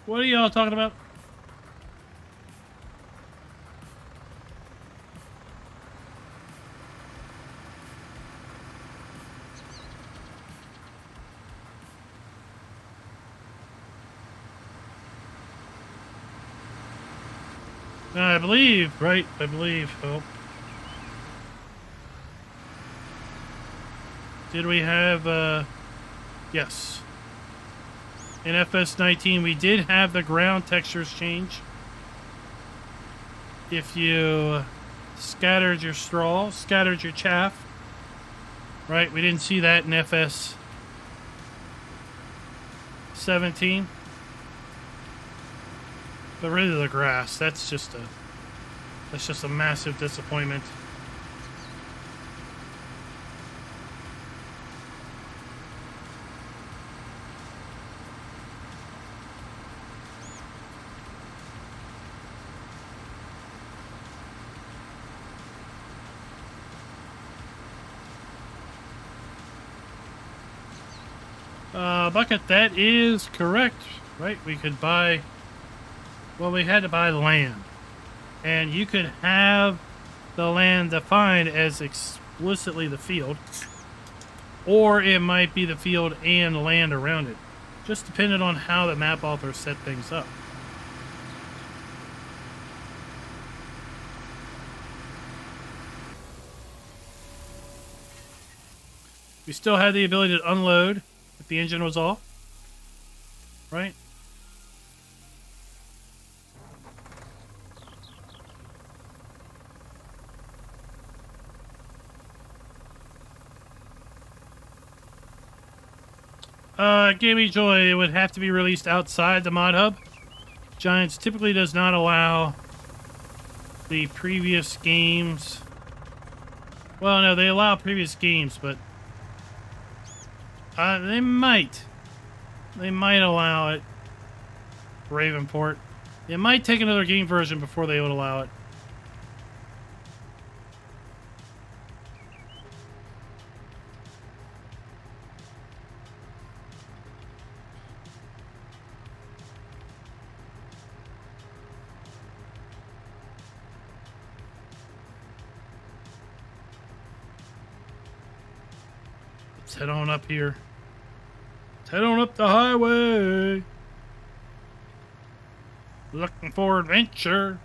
What are y'all talking about? I believe, right? I believe. Oh. Did we have, yes. In FS17, we did have the ground textures change. If you scattered your straw, scattered your chaff, right? We didn't see that in FS17. But really the grass, that's just a massive disappointment. Bucket, that is correct, right? We could buy, well, we had to buy land. And you could have the land defined as explicitly the field, or it might be the field and land around it. Just depending on how the map author set things up. We still had the ability to unload if the engine was off, right? Gaming Joy, it would have to be released outside the mod hub. Giants typically does not allow the previous games. Well, no, they allow previous games, but they might allow it. Ravenport. It might take another game version before they would allow it. Let's head on up here. Let's head on up the highway. Looking for adventure.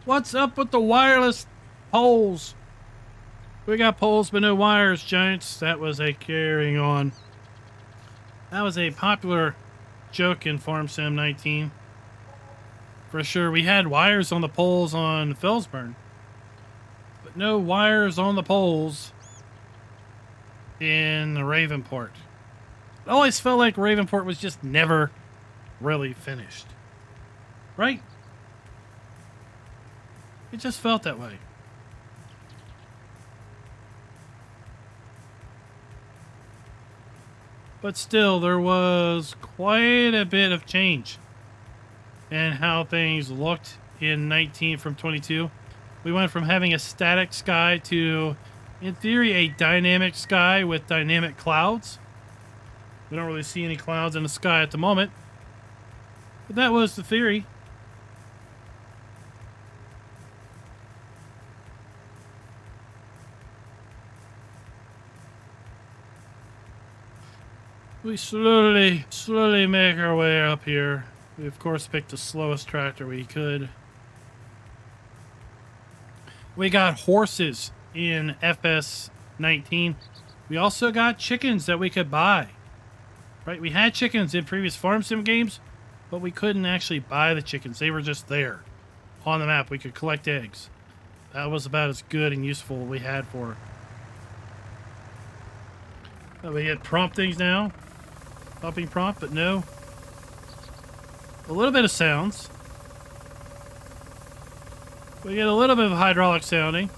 What's up with the wireless poles? We got poles but no wires, Giants. That was a carrying on. That was a popular joke in Farm Sim 19. For sure, we had wires on the poles on Felsburn, but no wires on the poles in Ravenport. It always felt like Ravenport was just never really finished. Right? It just felt that way. But still, there was quite a bit of change in how things looked in 19 from 22. We went from having a static sky to, in theory, a dynamic sky with dynamic clouds. We don't really see any clouds in the sky at the moment, but that was the theory. We slowly make our way up here. We, of course, picked the slowest tractor we could. We got horses in FS19. We also got chickens that we could buy. Right? We had chickens in previous farm sim games, but we couldn't actually buy the chickens. They were just there on the map. We could collect eggs. That was about as good and useful we had for. We get prompt things now. Popping prompt, but no. A little bit of sounds. We get a little bit of hydraulic sounding.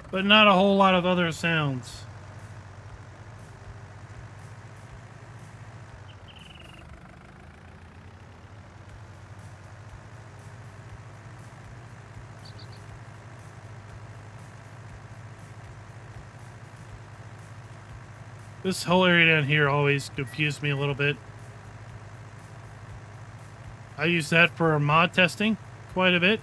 But not a whole lot of other sounds. This whole area down here always confused me a little bit. I use that for mod testing quite a bit.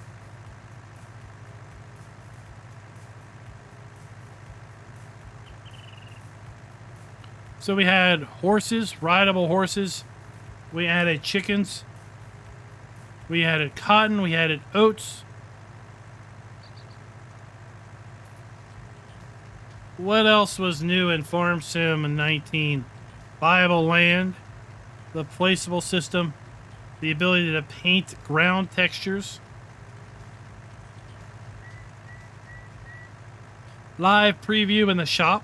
So we had horses, rideable horses. We added chickens. We added cotton. We added oats. What else was new in Farm Sim 19? Viable land, the placeable system, the ability to paint ground textures, live preview in the shop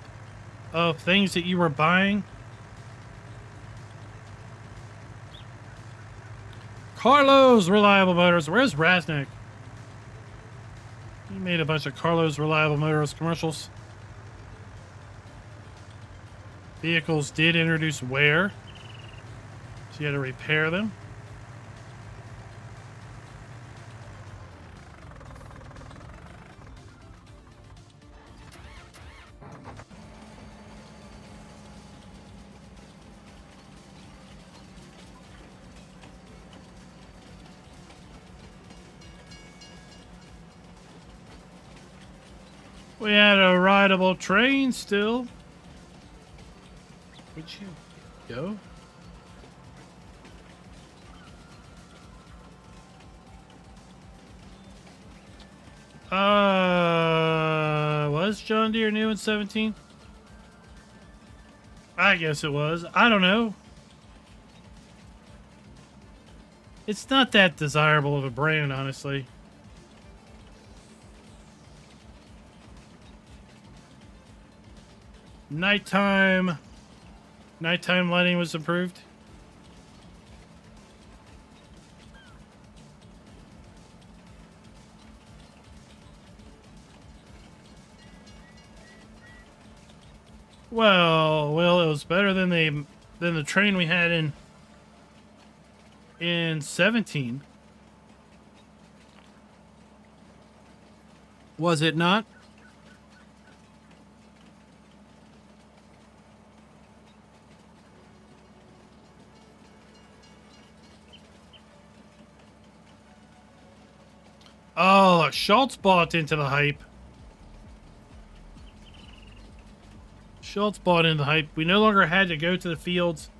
of things that you were buying. Carlos Reliable Motors. Where's Raznik? He made a bunch of Carlos Reliable Motors commercials. Vehicles did introduce wear, so you had to repair them. We had a rideable train still. Where'd you go? Was John Deere new in 17? I guess it was. I don't know. It's not that desirable of a brand, honestly. Nighttime lighting was improved. Well, it was better than the train we had in 17. Was it not? Oh, Schultz bought into the hype. Schultz bought into the hype. We no longer had to go to the fields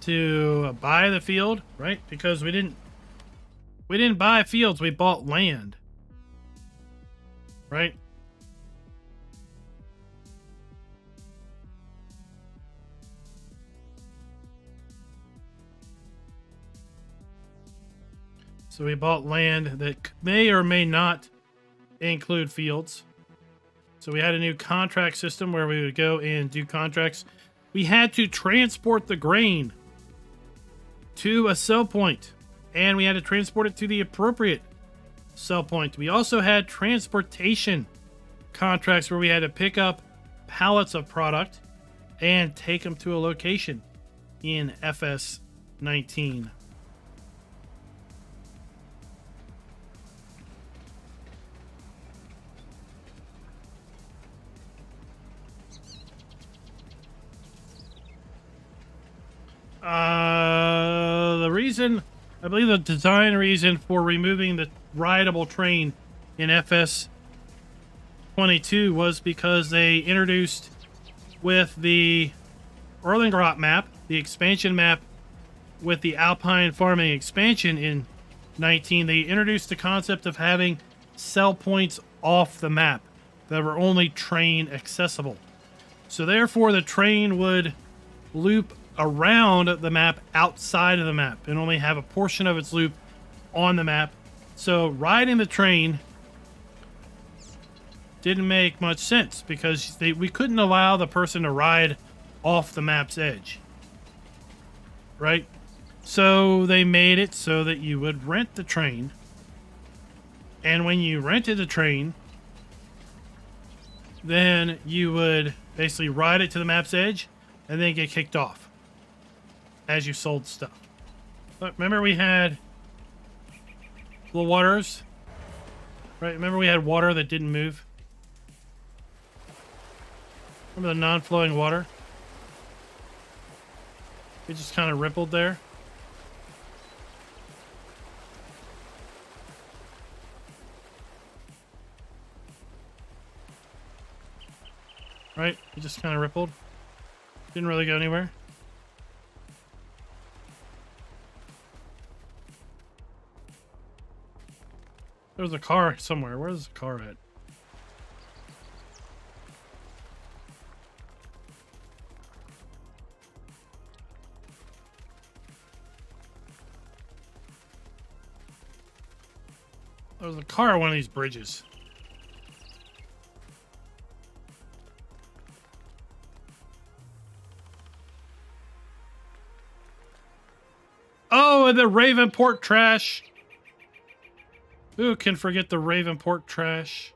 to buy the field, right? Because we didn't buy fields, we bought land. Right? So we bought land that may or may not include fields. So we had a new contract system where we would go and do contracts. We had to transport the grain to a sell point, and we had to transport it to the appropriate sell point. We also had transportation contracts where we had to pick up pallets of product and take them to a location in FS19. The reason, I believe the design reason for removing the rideable train in FS22 was because they introduced with the Erlengrot map, the expansion map with the Alpine farming expansion in 19, they introduced the concept of having sell points off the map that were only train accessible. So therefore the train would loop around the map outside of the map and only have a portion of its loop on the map. So riding the train didn't make much sense because we couldn't allow the person to ride off the map's edge, right? So they made it so that you would rent the train, and when you rented the train, then you would basically ride it to the map's edge and then get kicked off as you sold stuff. But remember we had the waters, right? Remember we had water that didn't move? Remember the non-flowing water? It just kind of rippled there. Right? It just kind of rippled. Didn't really go anywhere. There's a car somewhere. Where's the car at? There's a car on one of these bridges. Oh, and the Ravenport trash. Who can forget the Ravenport trash?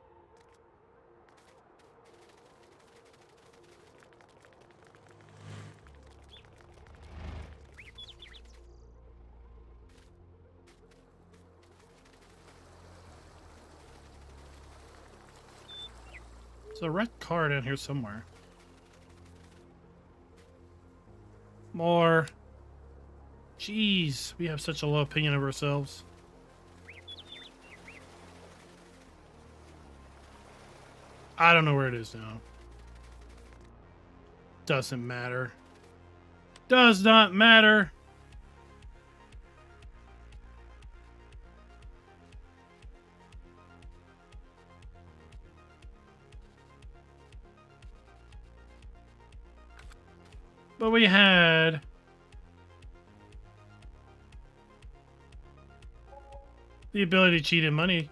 There's a red car down here somewhere. More. Jeez, we have such a low opinion of ourselves. I don't know where it is now. Doesn't matter. Does not matter. But we had the ability to cheat in money.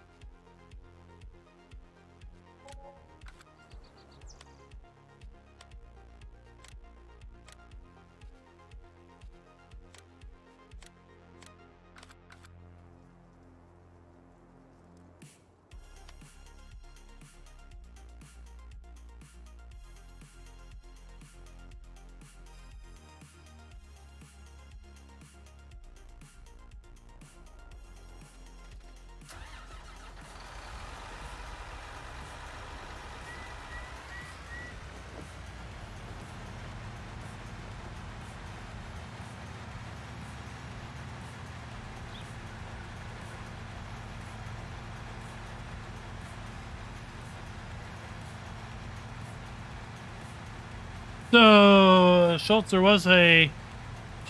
So, Schultz, there was a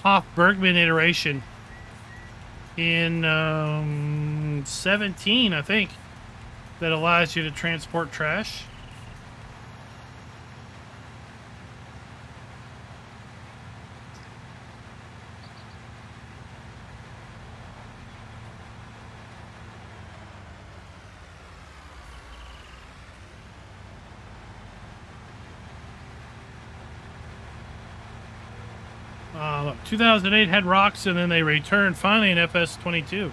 Hoff-Bergman iteration in 17, I think, that allows you to transport trash. Look, 2008 had rocks, and then they returned finally in FS22.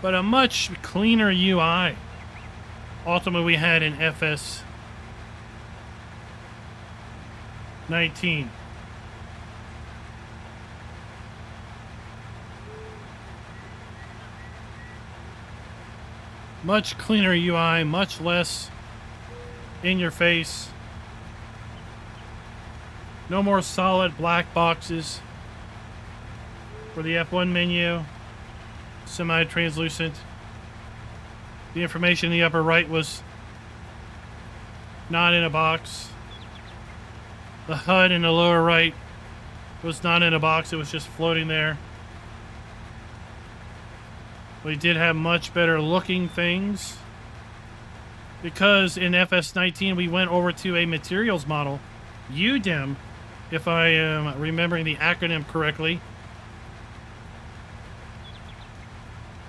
But a much cleaner UI. Ultimately, we had in FS19. Much cleaner UI, much less in your face. No more solid black boxes for the F1 menu. Semi-translucent. The information in the upper right was not in a box. The HUD in the lower right was not in a box. It was just floating there. We did have much better looking things because in FS19 we went over to a materials model, UDIM, if I am remembering the acronym correctly,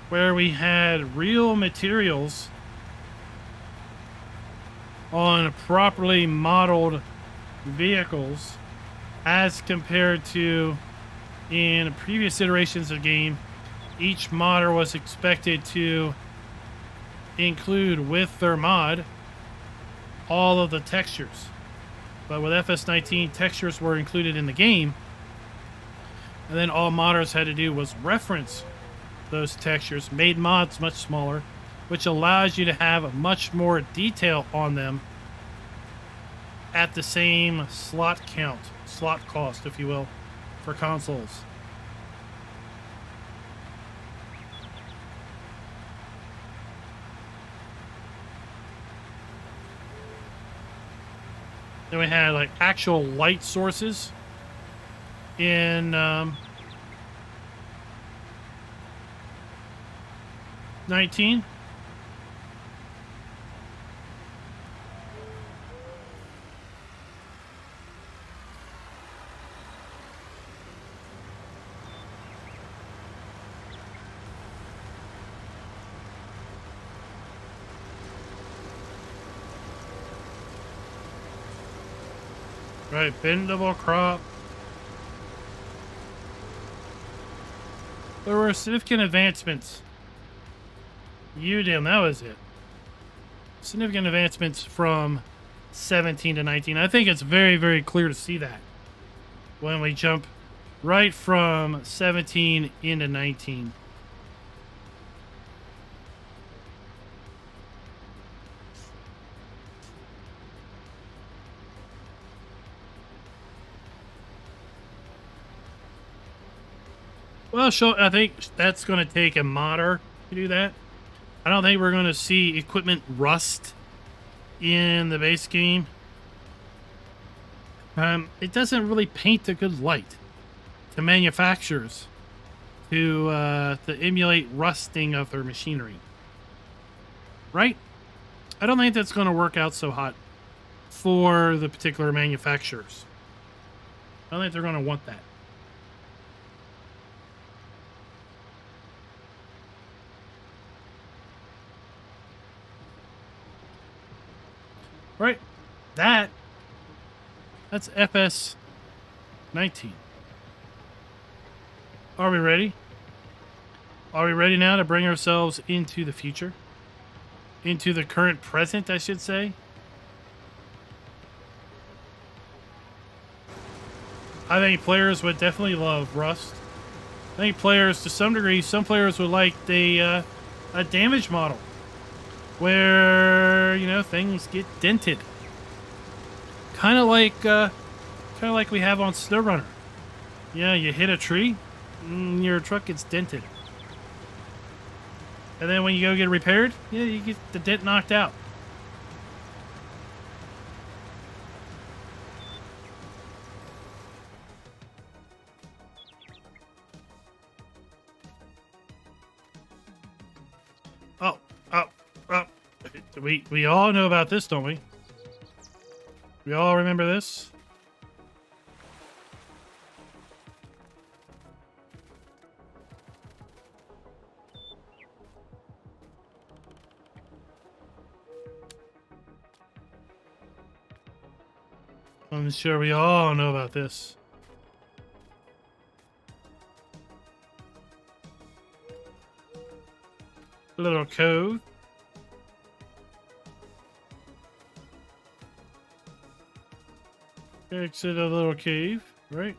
where we had real materials on properly modeled vehicles as compared to in previous iterations of the game. Each modder was expected to include with their mod all of the textures. But with FS19, textures were included in the game. And then all modders had to do was reference those textures, made mods much smaller, which allows you to have much more detail on them at the same slot count, slot cost, if you will, for consoles. Then we had like actual light sources in 19. Right, bendable crop. There were significant advancements. UDIM, that was it. Significant advancements from 17 to 19. I think it's very, very clear to see that when we jump right from 17 into 19. Well, I think that's going to take a modder to do that. I don't think we're going to see equipment rust in the base game. It doesn't really paint a good light to manufacturers to emulate rusting of their machinery. Right? I don't think that's going to work out so hot for the particular manufacturers. I don't think they're going to want that. Right, that's FS19. Are we ready? Are we ready now to bring ourselves into the future? Into the current present, I should say. I think players would definitely love Rust. I think players, to some degree, some players would like a damage model, where, you know, things get dented. Kind of like we have on SnowRunner. Yeah, you hit a tree, your truck gets dented. And then when you go get it repaired, yeah, you get the dent knocked out. Oh. We all know about this, don't we? We all remember this? I'm sure we all know about this. A little cove. Exit a little cave, right?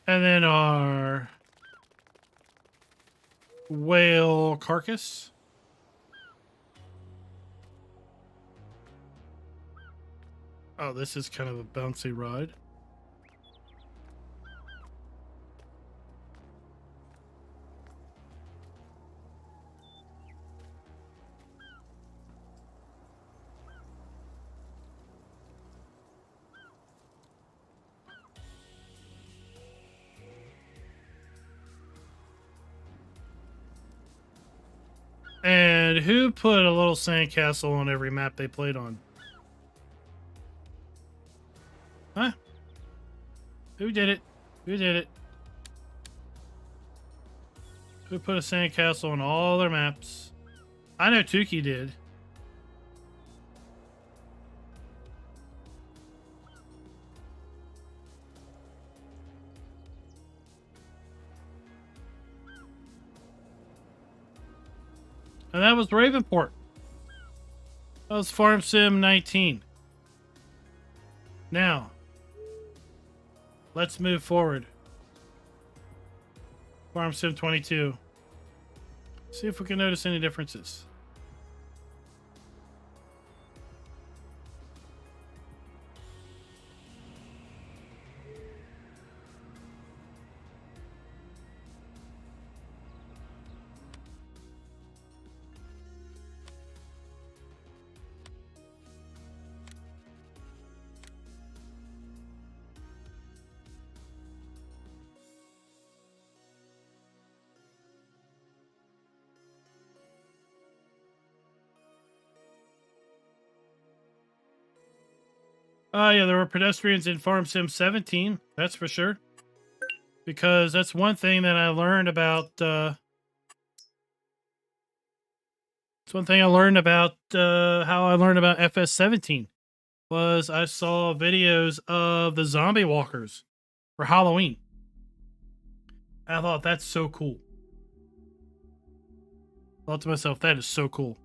And then our whale carcass. Oh, this is kind of a bouncy ride. And who put a little sandcastle on every map they played on? Huh? Who did it? Who did it? Who put a sandcastle on all their maps? I know Tuki did. And that was Ravenport. That was Farm Sim 19. Now, let's move forward. Farm Sim 22. See if we can notice any differences. Yeah, there were pedestrians in Farm Sim 17. That's for sure. Because that's one thing that I learned about. It's one thing I learned about how I learned about FS17 was I saw videos of the zombie walkers for Halloween. I thought that's so cool. I thought to myself, that is so cool.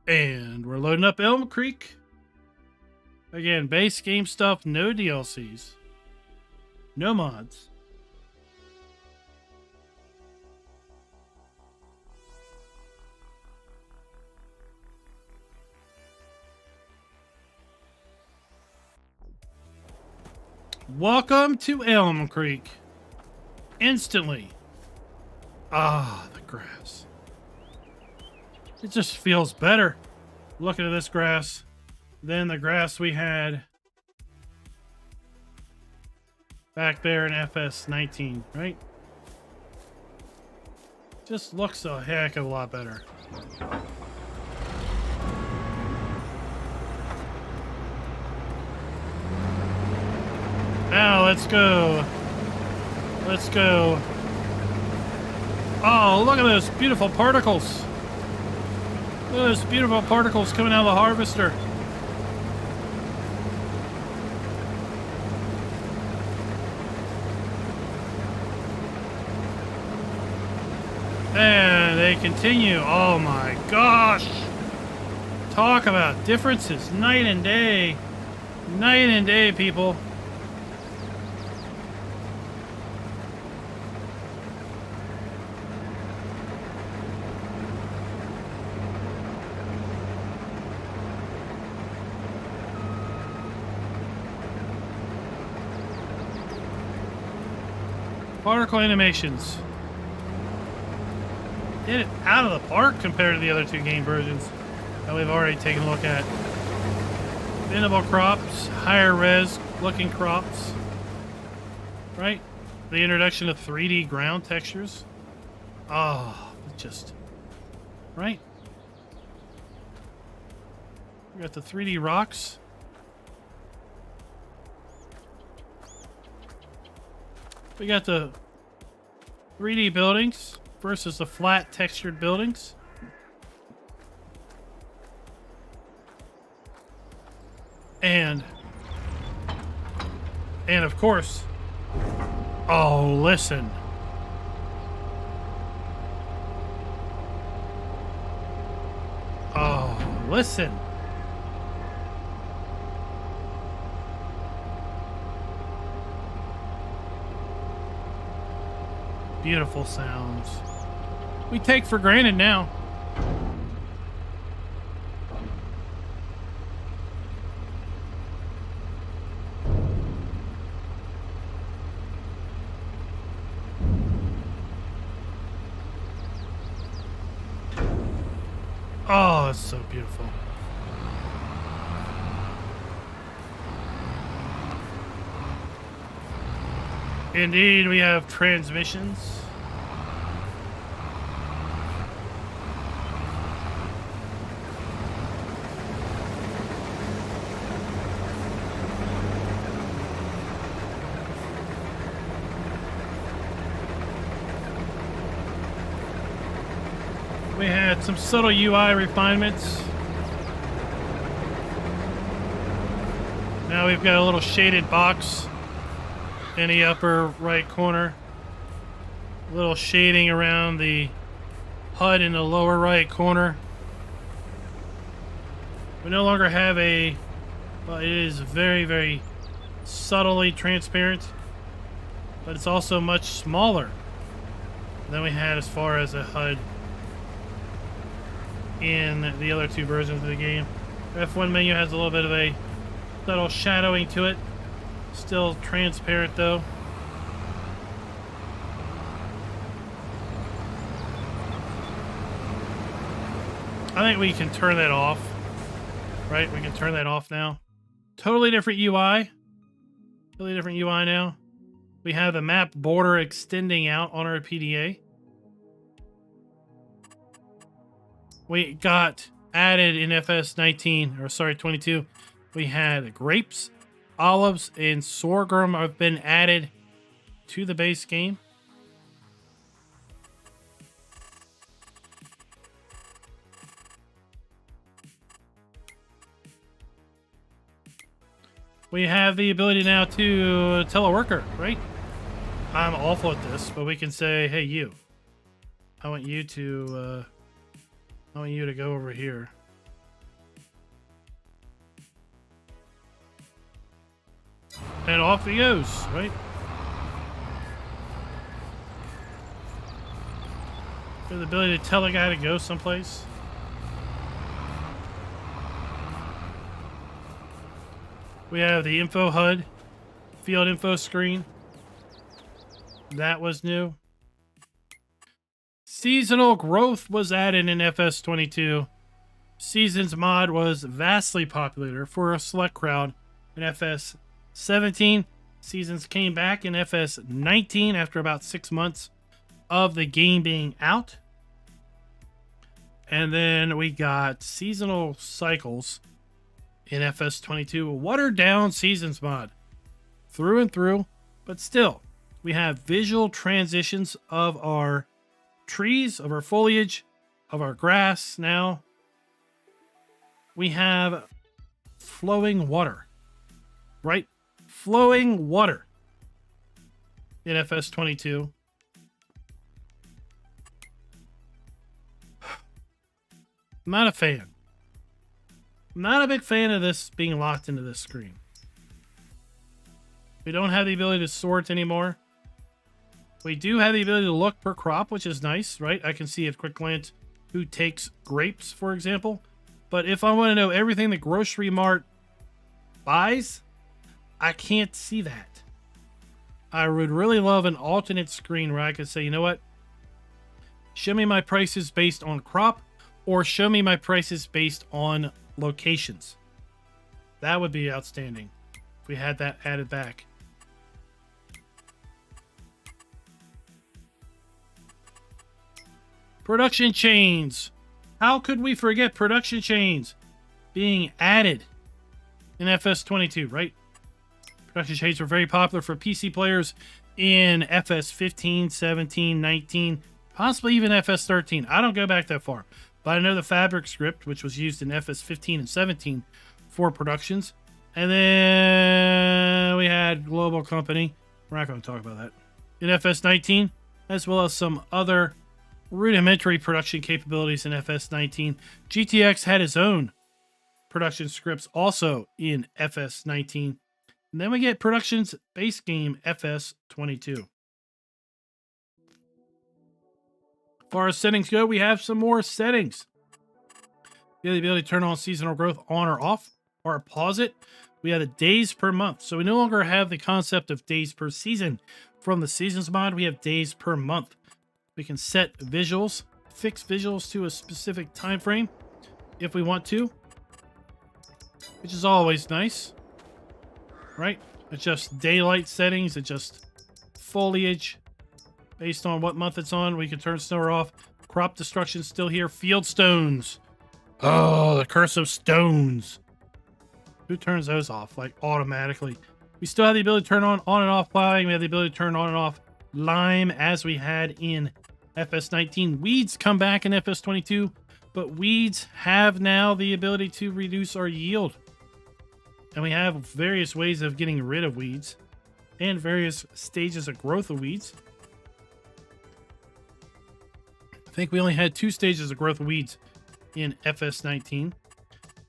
And we're loading up Elm Creek. Again, base game stuff, no DLCs. No mods. Welcome to Elm Creek. Instantly. Ah, the grass. It just feels better looking at this grass than the grass we had back there in FS19, right? Just looks a heck of a lot better. Now let's go. Let's go. Oh, look at those beautiful particles. Look at those beautiful particles coming out of the harvester. And they continue. Oh my gosh. Talk about differences. Night and day. Night and day, people. Particle animations. Did it out of the park compared to the other two game versions that we've already taken a look at. Bendable crops, higher res looking crops. Right? The introduction of 3D ground textures. Oh, just right. We got the 3D rocks. We got the 3D buildings versus the flat textured buildings. And of course, oh, listen. Oh, listen. Beautiful sounds. We take for granted now. Oh, it's so beautiful. Indeed, we have transmissions. We had some subtle UI refinements. Now we've got a little shaded box in the upper right corner. A little shading around the HUD in the lower right corner. We no longer have a, well, it is very, very subtly transparent, but it's also much smaller than we had as far as a HUD in the other two versions of the game. F1 menu has a little bit of a subtle shadowing to it. Still transparent though. I think we can turn that off. Right? We can turn that off now. Totally different UI. Totally different UI now. We have the map border extending out on our PDA. We got added in FS19, or sorry, 22. We had grapes, olives, and sorghum have been added to the base game. We have the ability now to tell a worker, right? I'm awful at this, but we can say, hey, you. I want you to go over here. And off he goes, right? We have the ability to tell a guy to go someplace. We have the info HUD, field info screen. That was new. Seasonal growth was added in FS22. Seasons mod was vastly popular for a select crowd in FS17. Seasons came back in FS19 after about 6 months of the game being out. And then we got seasonal cycles in FS22, watered down seasons mod through and through, but still we have visual transitions of our trees, of our foliage, of our grass. Now we have flowing water, right? Flowing water in FS22. I'm not a fan. I'm not a big fan of this being locked into this screen. We don't have the ability to sort anymore. We do have the ability to look per crop, which is nice, right? I can see at quick glance who takes grapes, for example. But if I want to know everything the grocery mart buys, I can't see that. I would really love an alternate screen where I could say, you know what? Show me my prices based on crop, or show me my prices based on locations. That would be outstanding if we had that added back. Production chains. How could we forget production chains being added in FS22, right? Production chains were very popular for PC players in FS15, 17, 19, possibly even FS13. I don't go back that far, but I know the fabric script, which was used in FS15 and 17 for productions. And then we had Global Company. We're not going to talk about that. In FS19, as well as some other rudimentary production capabilities in FS19. GTX had its own production scripts also in FS19. And then we get production's base game FS22. As far as settings go, we have some more settings. We have the ability to turn on seasonal growth on or off, or pause it. We have the days per month. So we no longer have the concept of days per season. From the seasons mod, we have days per month. We can set visuals, fix visuals to a specific time frame if we want to, which is always nice. Right? Adjust daylight settings, adjust foliage based on what month it's on. We can turn snow off. Crop destruction still here. Field stones. Oh, the curse of stones. Who turns those off like automatically? We still have the ability to turn on and off plowing. We have the ability to turn on and off lime as we had in FS19. Weeds come back in FS22, but weeds have now the ability to reduce our yield. And we have various ways of getting rid of weeds and various stages of growth of weeds. I think we only had 2 stages of growth of weeds in FS19.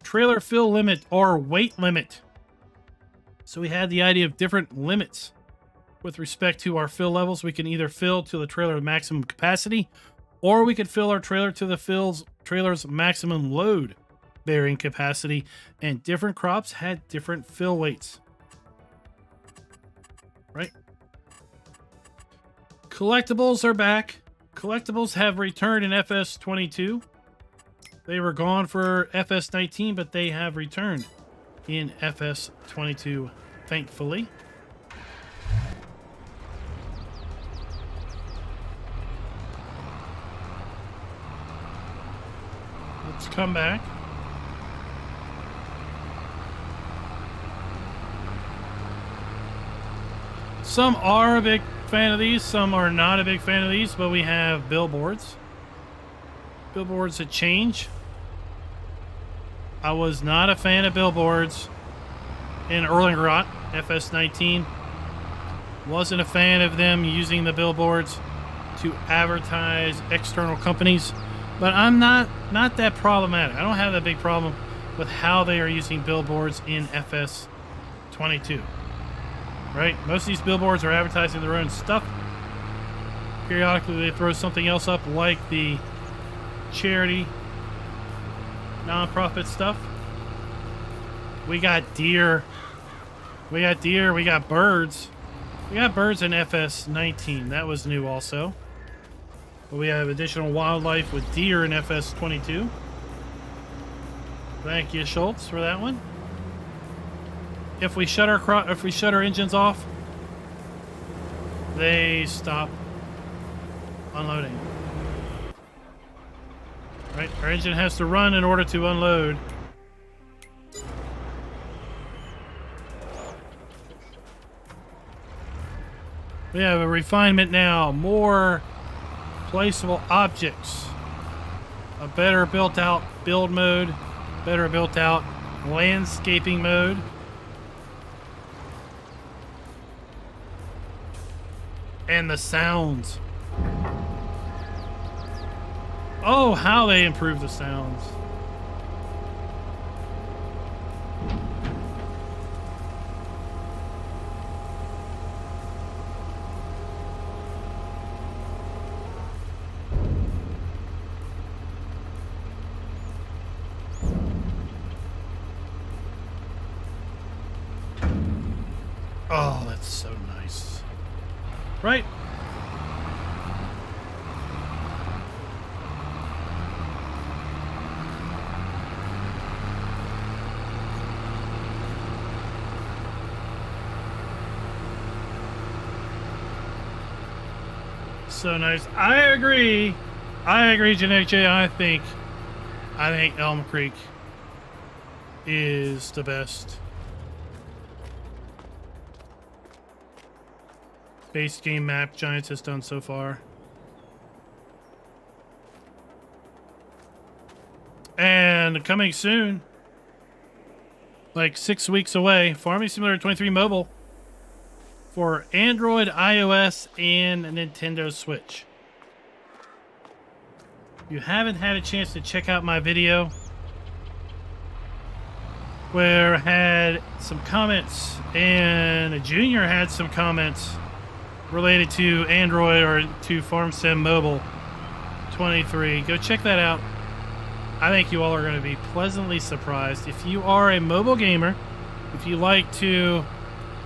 Trailer fill limit or weight limit. So we had the idea of different limits with respect to our fill levels. We can either fill to the trailer maximum capacity, or we could fill our trailer to the trailer's maximum load bearing capacity, and different crops had different fill weights. Right? Collectibles are back. Collectibles have returned in FS22. They were gone for FS19, but they have returned in FS22, thankfully. Let's come back. Some are a big fan of these, some are not a big fan of these, but we have billboards. Billboards that change. I was not a fan of billboards in Erlengrot, FS19. Wasn't a fan of them using the billboards to advertise external companies, but I'm not that problematic. I don't have that big problem with how they are using billboards in FS22. Right? Most of these billboards are advertising their own stuff. Periodically they throw something else up like the charity, non-profit stuff. We got deer. We got deer. We got birds. We got birds in FS19. That was new also. But we have additional wildlife with deer in FS22. Thank you, Schultz, for that one. If we shut our engines off, they stop unloading. Right? Our engine has to run in order to unload. We have a refinement now. More placeable objects. A better built out build mode. Better built out landscaping mode. And the sounds. Oh, how they improve the sounds. Oh, that's so nice. Right? So nice. I agree, Genetic J. I think Elm Creek is the best. base game map Giants has done so far. And coming soon, like 6 weeks away, Farming Simulator 23 Mobile for Android, iOS, and Nintendo Switch. If you haven't had a chance to check out my video where I had some comments and a Junior had some comments related to Android or to FarmSim Mobile 23, go check that out. I think you all are going to be pleasantly surprised. If you are a mobile gamer, if you like to,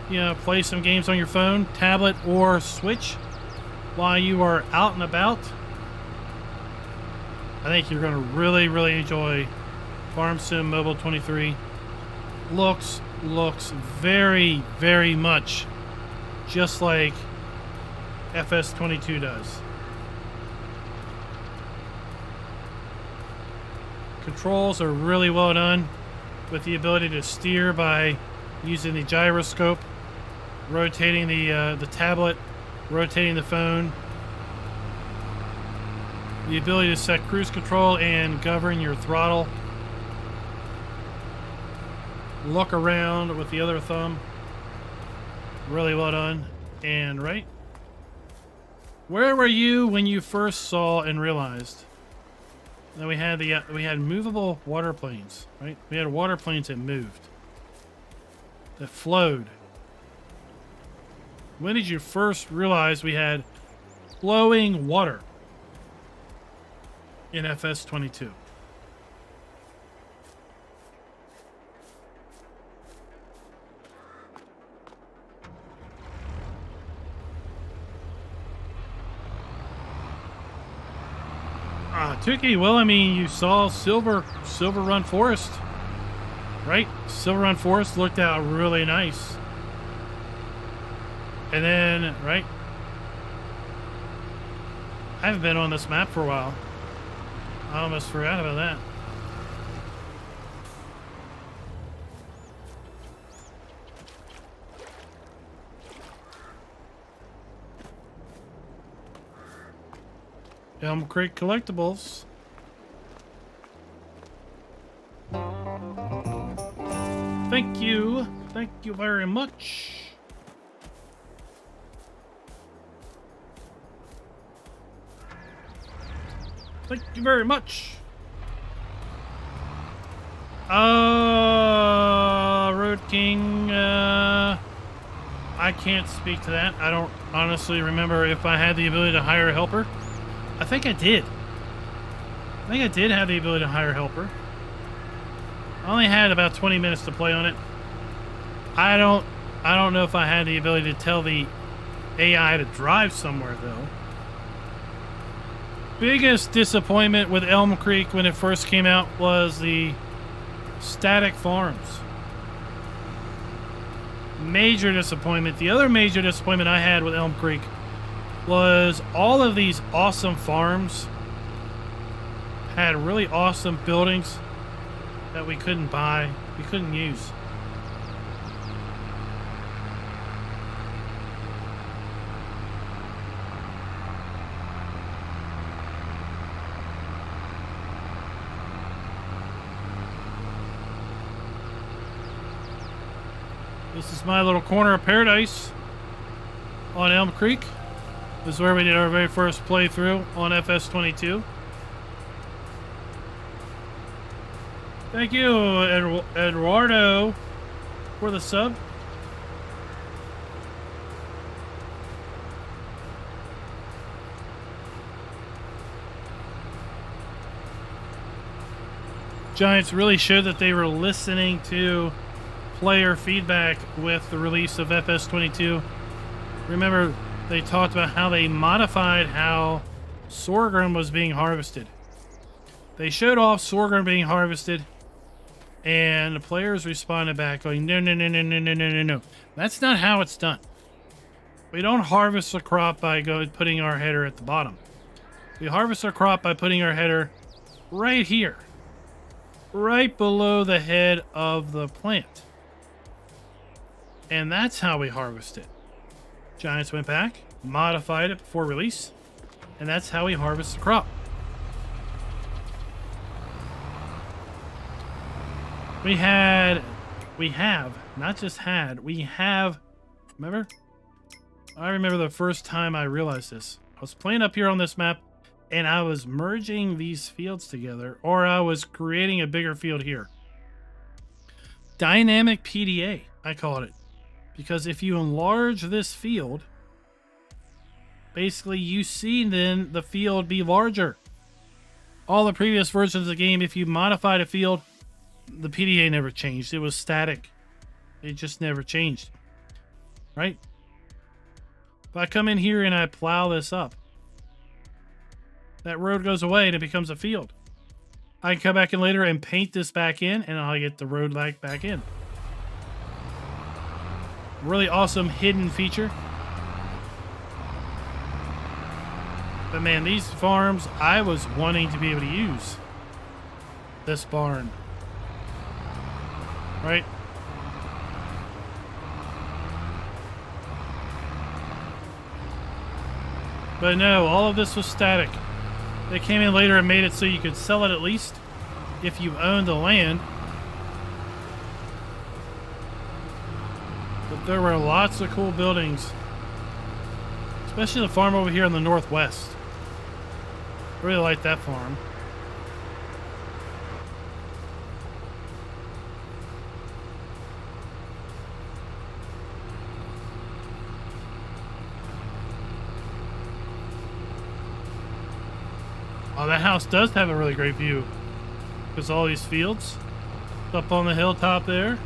you know, play some games on your phone, tablet, or Switch while you are out and about, I think you're going to really, really enjoy FarmSim Mobile 23. Looks very, very much just like FS22 does. Controls are really well done, with the ability to steer by using the gyroscope, rotating the tablet, rotating the phone, the ability to set cruise control and govern your throttle, look around with the other thumb. Really well done. And right, where were you when you first saw and realized that we had movable water planes, right? We had water planes that moved, that flowed. When did you first realize we had flowing water in FS22? Tuki, well, I mean, you saw Silver Run Forest, right? Silver Run Forest looked out really nice. And then, right? I haven't been on this map for a while. I almost forgot about that. Elm Creek Collectibles. Thank you. Thank you very much. Thank you very much. Road King, I can't speak to that. I don't honestly remember if I had the ability to hire a helper. I think I did. I think I did have the ability to hire a helper. I only had about 20 minutes to play on it. I don't know if I had the ability to tell the AI to drive somewhere though. Biggest disappointment with Elm Creek when it first came out was the static farms. Major disappointment. The other major disappointment I had with Elm Creek was all of these awesome farms had really awesome buildings that we couldn't buy, we couldn't use. This is my little corner of paradise on Elm Creek. This is where we did our very first playthrough on FS22. Thank you, Eduardo, for the sub. Giants really showed that they were listening to player feedback with the release of FS22. Remember, they talked about how they modified how sorghum was being harvested. They showed off sorghum being harvested, and the players responded back going, no, no, no, no, no, no, no, no, no. That's not how it's done. We don't harvest a crop by putting our header at the bottom. We harvest our crop by putting our header right here, right below the head of the plant. And that's how we harvest it. Giants went back, modified it before release, and that's how we harvest the crop. We have, not just had, we have, remember? I remember the first time I realized this. I was playing up here on this map, and I was merging these fields together, or I was creating a bigger field here. Dynamic PDA, I call it. Because if you enlarge this field, basically you see then the field be larger. All the previous versions of the game, if you modified a field, the PDA never changed. It was static. It just never changed. Right? If I come in here and I plow this up, that road goes away and it becomes a field. I can come back in later and paint this back in, and I'll get the road back in. Really awesome hidden feature. But man, these farms, I was wanting to be able to use this barn. Right? But no, all of this was static. They came in later and made it so you could sell it at least if you owned the land. But there were lots of cool buildings, especially the farm over here in the northwest. I really like that farm. Oh, that house does have a really great view. Because all these fields up on the hilltop there.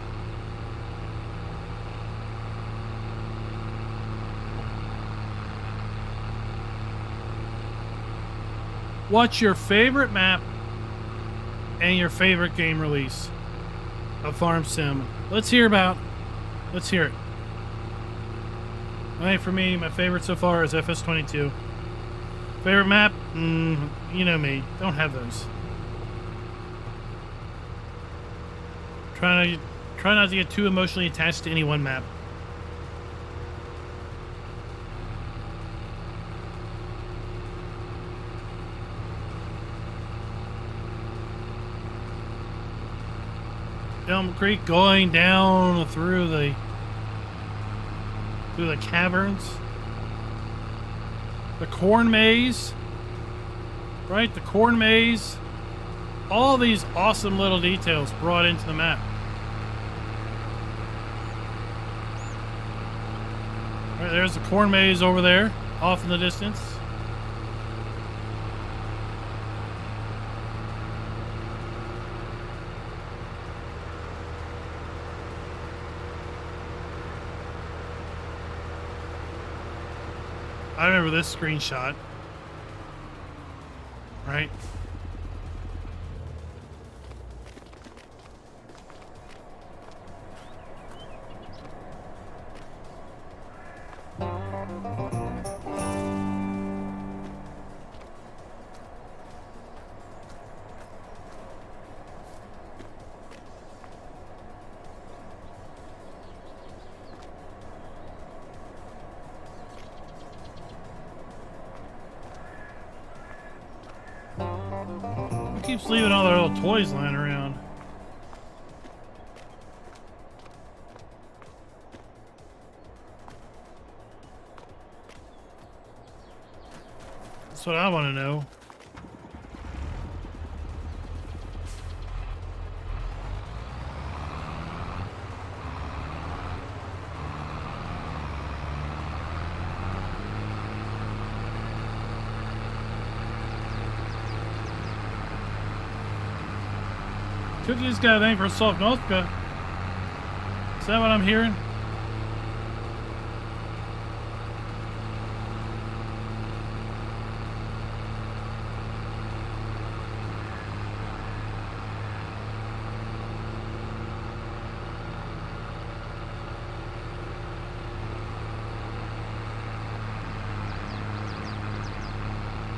What's your favorite map and your favorite game release of Farm Sim? Let's hear it. I think for me, my favorite so far is FS22. Favorite map? You know me. Don't have those. Try not to get too emotionally attached to any one map. Elm Creek going down through the caverns. The corn maze, right? The corn maze. All these awesome little details brought into the map. Right, there's the corn maze over there, off in the distance. I remember this screenshot, right? Keeps leaving all their little toys lying around. That's what I want to know. Cookie's got a thing for soft Northka. Is that what I'm hearing?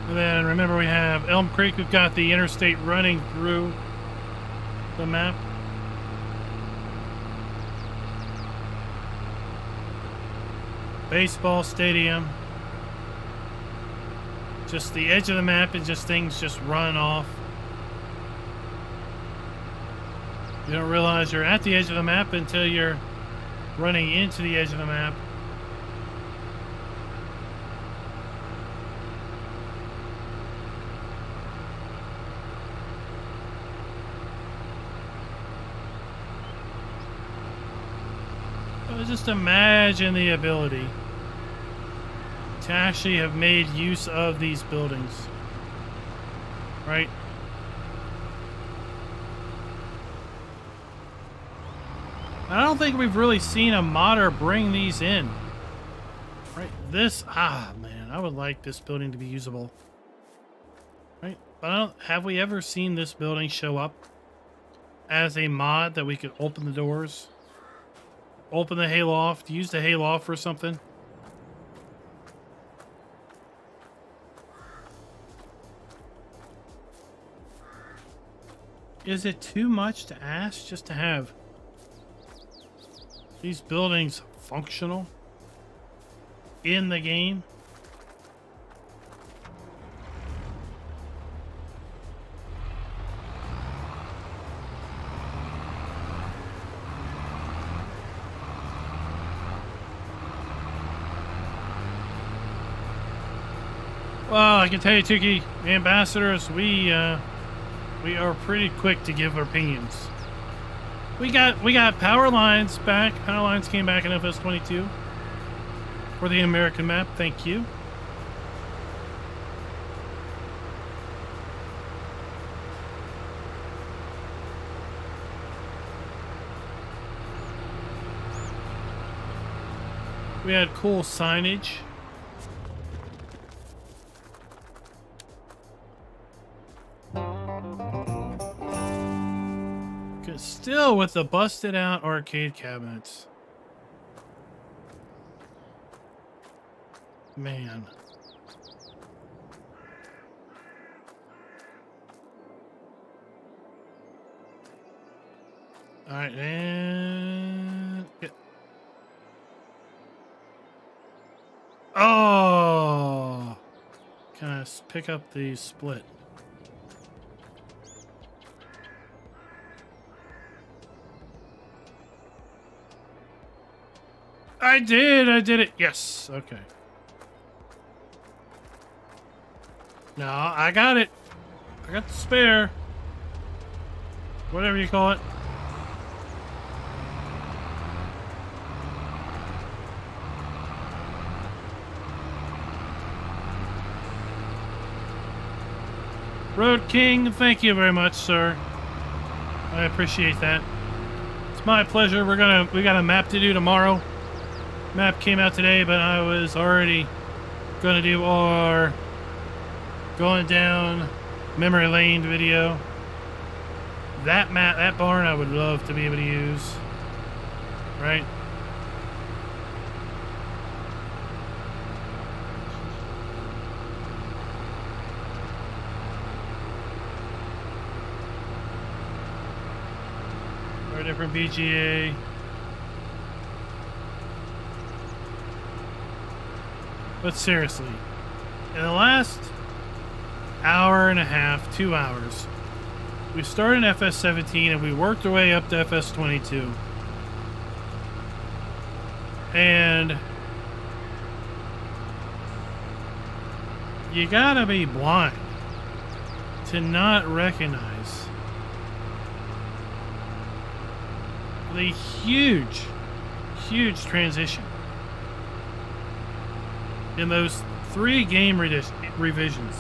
And then remember we have Elm Creek. We've got the interstate running through the map. baseball stadium. Just the edge of the map and just things just run off. You don't realize you're at the edge of the map until you're running into the edge of the map. So just imagine the ability to actually have made use of these buildings, right? I don't think we've really seen a modder bring these in, right? This, man, I would like this building to be usable, right? But have we ever seen this building show up as a mod that we could open the doors, open the hayloft, use the hayloft for something? Is it too much to ask just to have these buildings functional in the game? Well, I can tell you, Tuki, ambassadors, we are pretty quick to give opinions. We got power lines back. Power lines came back in FS22 for the American map. Thank you. We had cool signage. Still with the busted out arcade cabinets. Man. All right, and oh, can I pick up the split? I did it. Yes, okay. No, I got it. I got the spare. Whatever you call it. Road King, thank you very much, sir. I appreciate that. It's my pleasure. We got a map to do tomorrow. Map came out today, but I was already gonna do our going down memory lane video. That map, that barn, I would love to be able to use. Right? Or a different BGA. But seriously, in the last hour and a half, 2 hours, we started in FS17 and we worked our way up to FS22. And you gotta be blind to not recognize the huge, huge transition in those 3 game revisions.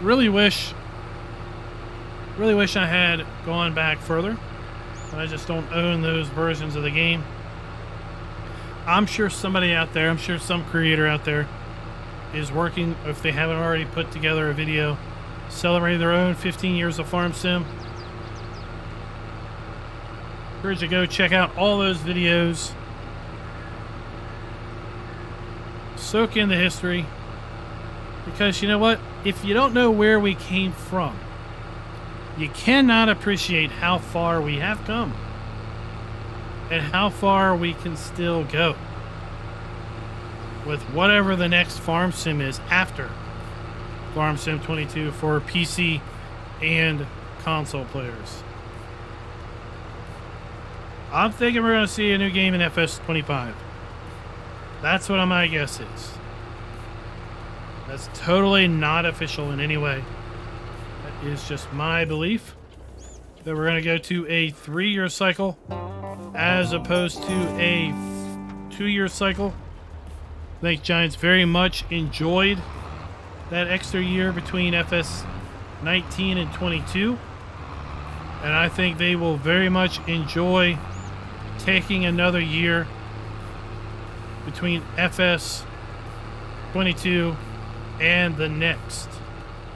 Really wish I had gone back further, but I just don't own those versions of the game. I'm sure somebody out there, I'm sure some creator out there is working, if they haven't already put together a video celebrating their own 15 years of farm sim. Encourage you to go check out all those videos. Soak in the history, because you know what, if you don't know where we came from, you cannot appreciate how far we have come and how far we can still go. with whatever the next farm sim is after Farm Sim 22 for PC and console players. I'm thinking we're going to see a new game in FS25. That's what my guess is. That's totally not official in any way. That is just my belief that we're going to go to a 3-year cycle as opposed to a 2-year cycle. I think Giants very much enjoyed that extra year between FS19 and 22. And I think they will very much enjoy taking another year between FS22 and the next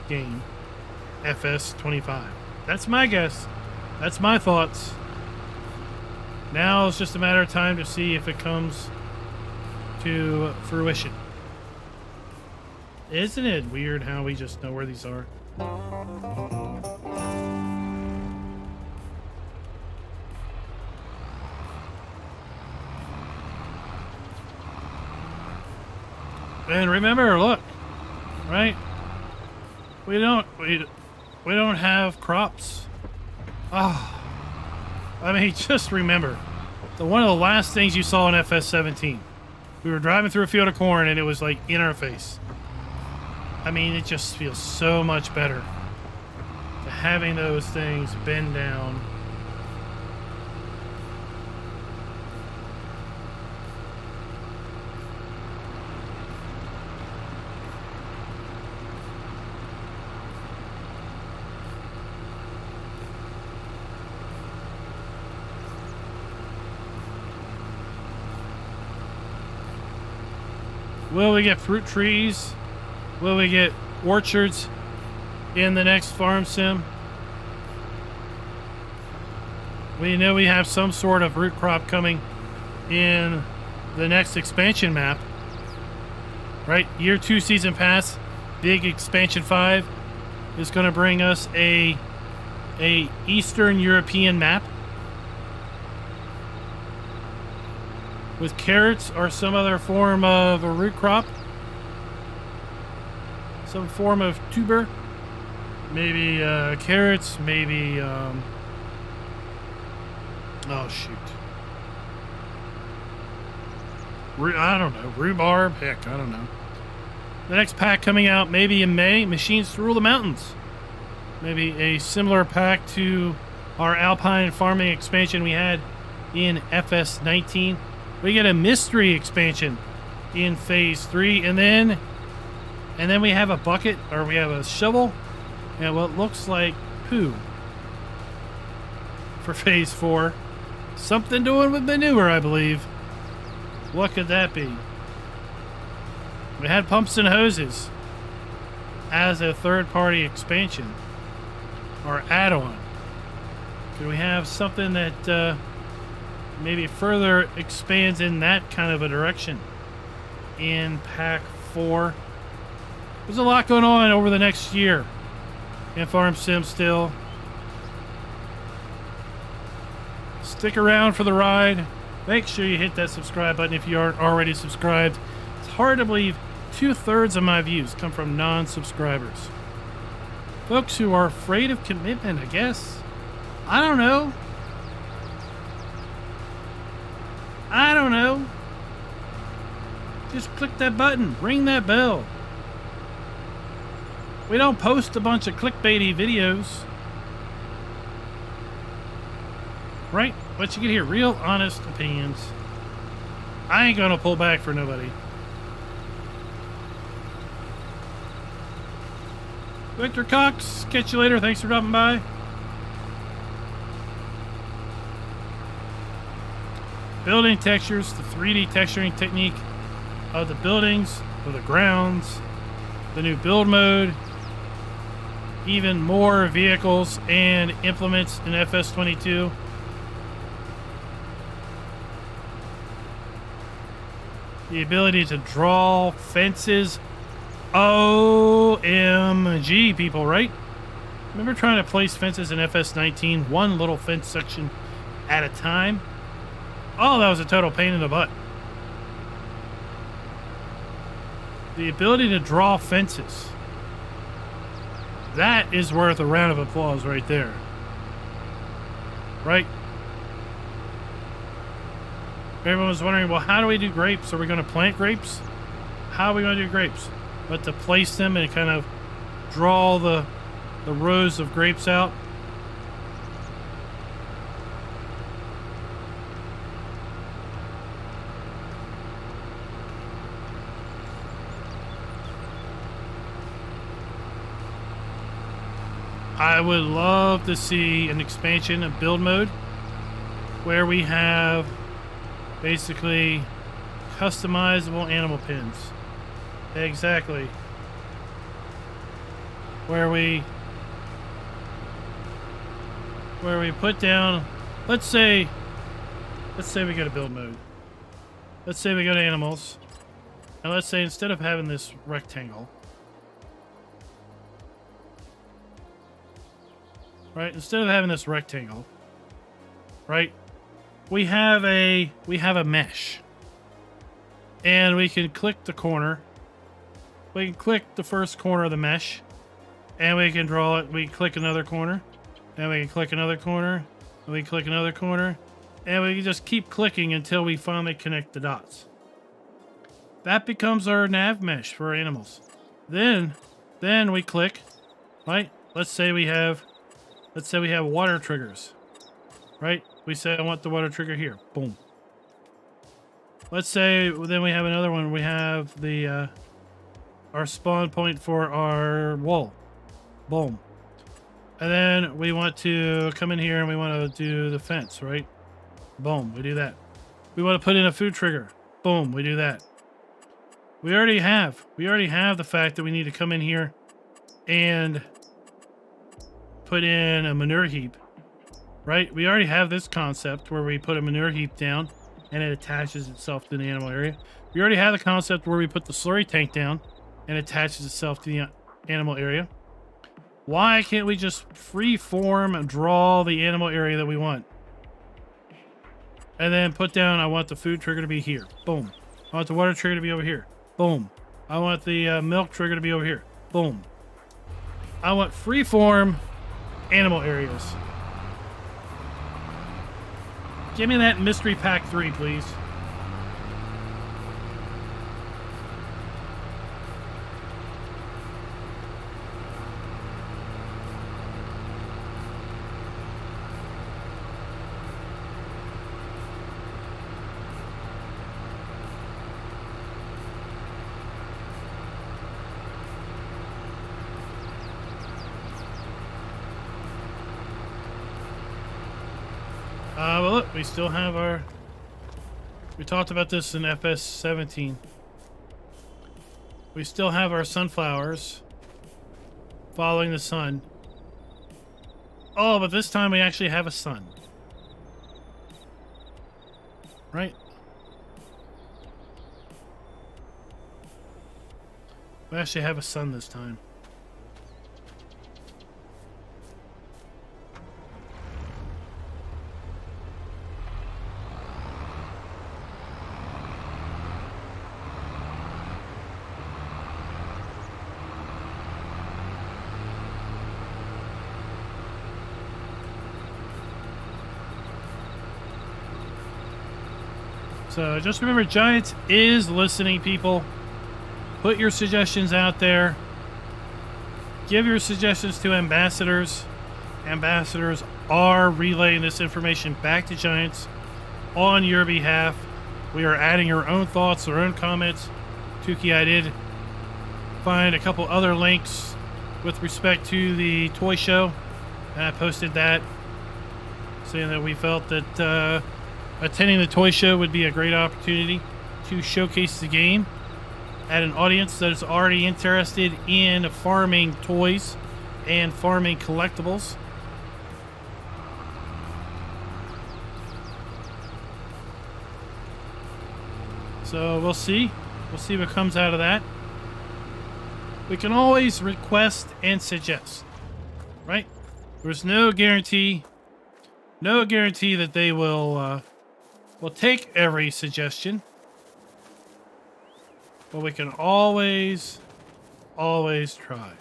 game, FS25. That's my guess. That's my thoughts. Now it's just a matter of time to see if it comes to fruition. Isn't it weird how we just know where these are? And remember, look, right? We don't have crops. Oh, I mean, just remember, one of the last things you saw in FS17, we were driving through a field of corn and it was like in our face. I mean, it just feels so much better to having those things bend down. Will we get fruit trees? Will we get orchards in the next farm sim? We know we have some sort of root crop coming in the next expansion map. Right? Year 2 season pass, big expansion 5 is going to bring us a Eastern European map with carrots or some other form of a root crop. Some form of tuber. Maybe carrots, maybe oh shoot. I don't know. Rhubarb? Heck, I don't know. The next pack coming out maybe in May, Machines to Rule the Mountains. Maybe a similar pack to our Alpine farming expansion we had in FS19. We get a mystery expansion in Phase 3, and then we have a bucket, or we have a shovel, and what looks like poo for Phase 4. Something doing with manure, I believe. What could that be? We had pumps and hoses as a third-party expansion, or add-on. Could we have something that maybe further expands in that kind of a direction in Pack 4? There's a lot going on over the next year in Farm Sim still. Stick around for the ride. Make sure you hit that subscribe button if you aren't already subscribed. It's hard to believe 2/3 of my views come from non-subscribers. Folks who are afraid of commitment, I guess. I don't know. Just click that button. Ring that bell. We don't post a bunch of clickbaity videos. Right? What you get here, real honest opinions. I ain't gonna pull back for nobody. Victor Cox, catch you later. Thanks for dropping by. Building textures, the 3D texturing technique of the buildings, of the grounds, the new build mode, even more vehicles and implements in FS22. The ability to draw fences. OMG, people, right? Remember trying to place fences in FS19, one little fence section at a time? Oh, that was a total pain in the butt. the ability to draw fences. That is worth a round of applause right there. Right? Everyone was wondering, well, how do we do grapes? Are we going to plant grapes? How are we going to do grapes? But to place them and kind of draw the rows of grapes out. I would love to see an expansion of build mode where we have basically customizable animal pens. Exactly. Where we put down, let's say we go to build mode. Let's say we go to animals. And let's say instead of having this rectangle, right? Instead of having this rectangle, right? We have a mesh. And we can click the corner. We can click the first corner of the mesh. And we can draw it. We can click another corner. And we can click another corner. And we can click another corner. And we can just keep clicking until we finally connect the dots. That becomes our nav mesh for our animals. Then we click, right? Let's say we have water triggers, right? We say, I want the water trigger here. Boom. Let's say then we have another one. We have the our spawn point for our wall. Boom. And then we want to come in here and we want to do the fence, right? Boom, we do that. We want to put in a food trigger. Boom, we do that. We already have the fact that we need to come in here and put in a manure heap, right? We already have this concept where we put a manure heap down and it attaches itself to the animal area. We already have the concept where we put the slurry tank down and attaches itself to the animal area. Why can't we just free form draw the animal area that we want? And then put down, I want the food trigger to be here. Boom. I want the water trigger to be over here. Boom. I want the milk trigger to be over here. Boom. I want free form animal areas. Give me that mystery pack 3, please. Well, look, we still have our... We talked about this in FS17. We still have our sunflowers following the sun. Oh, but this time we actually have a sun. Right? We actually have a sun this time. So just remember, Giants is listening, people. Put your suggestions out there. Give your suggestions to ambassadors. Ambassadors are relaying this information back to Giants on your behalf. We are adding our own thoughts, our own comments. Tuki, I did find a couple other links with respect to the toy show, and I posted that, saying that we felt that attending the toy show would be a great opportunity to showcase the game at an audience that is already interested in farming toys and farming collectibles. So we'll see. We'll see what comes out of that. We can always request and suggest, right? There's no guarantee that they will take every suggestion. but we can always try.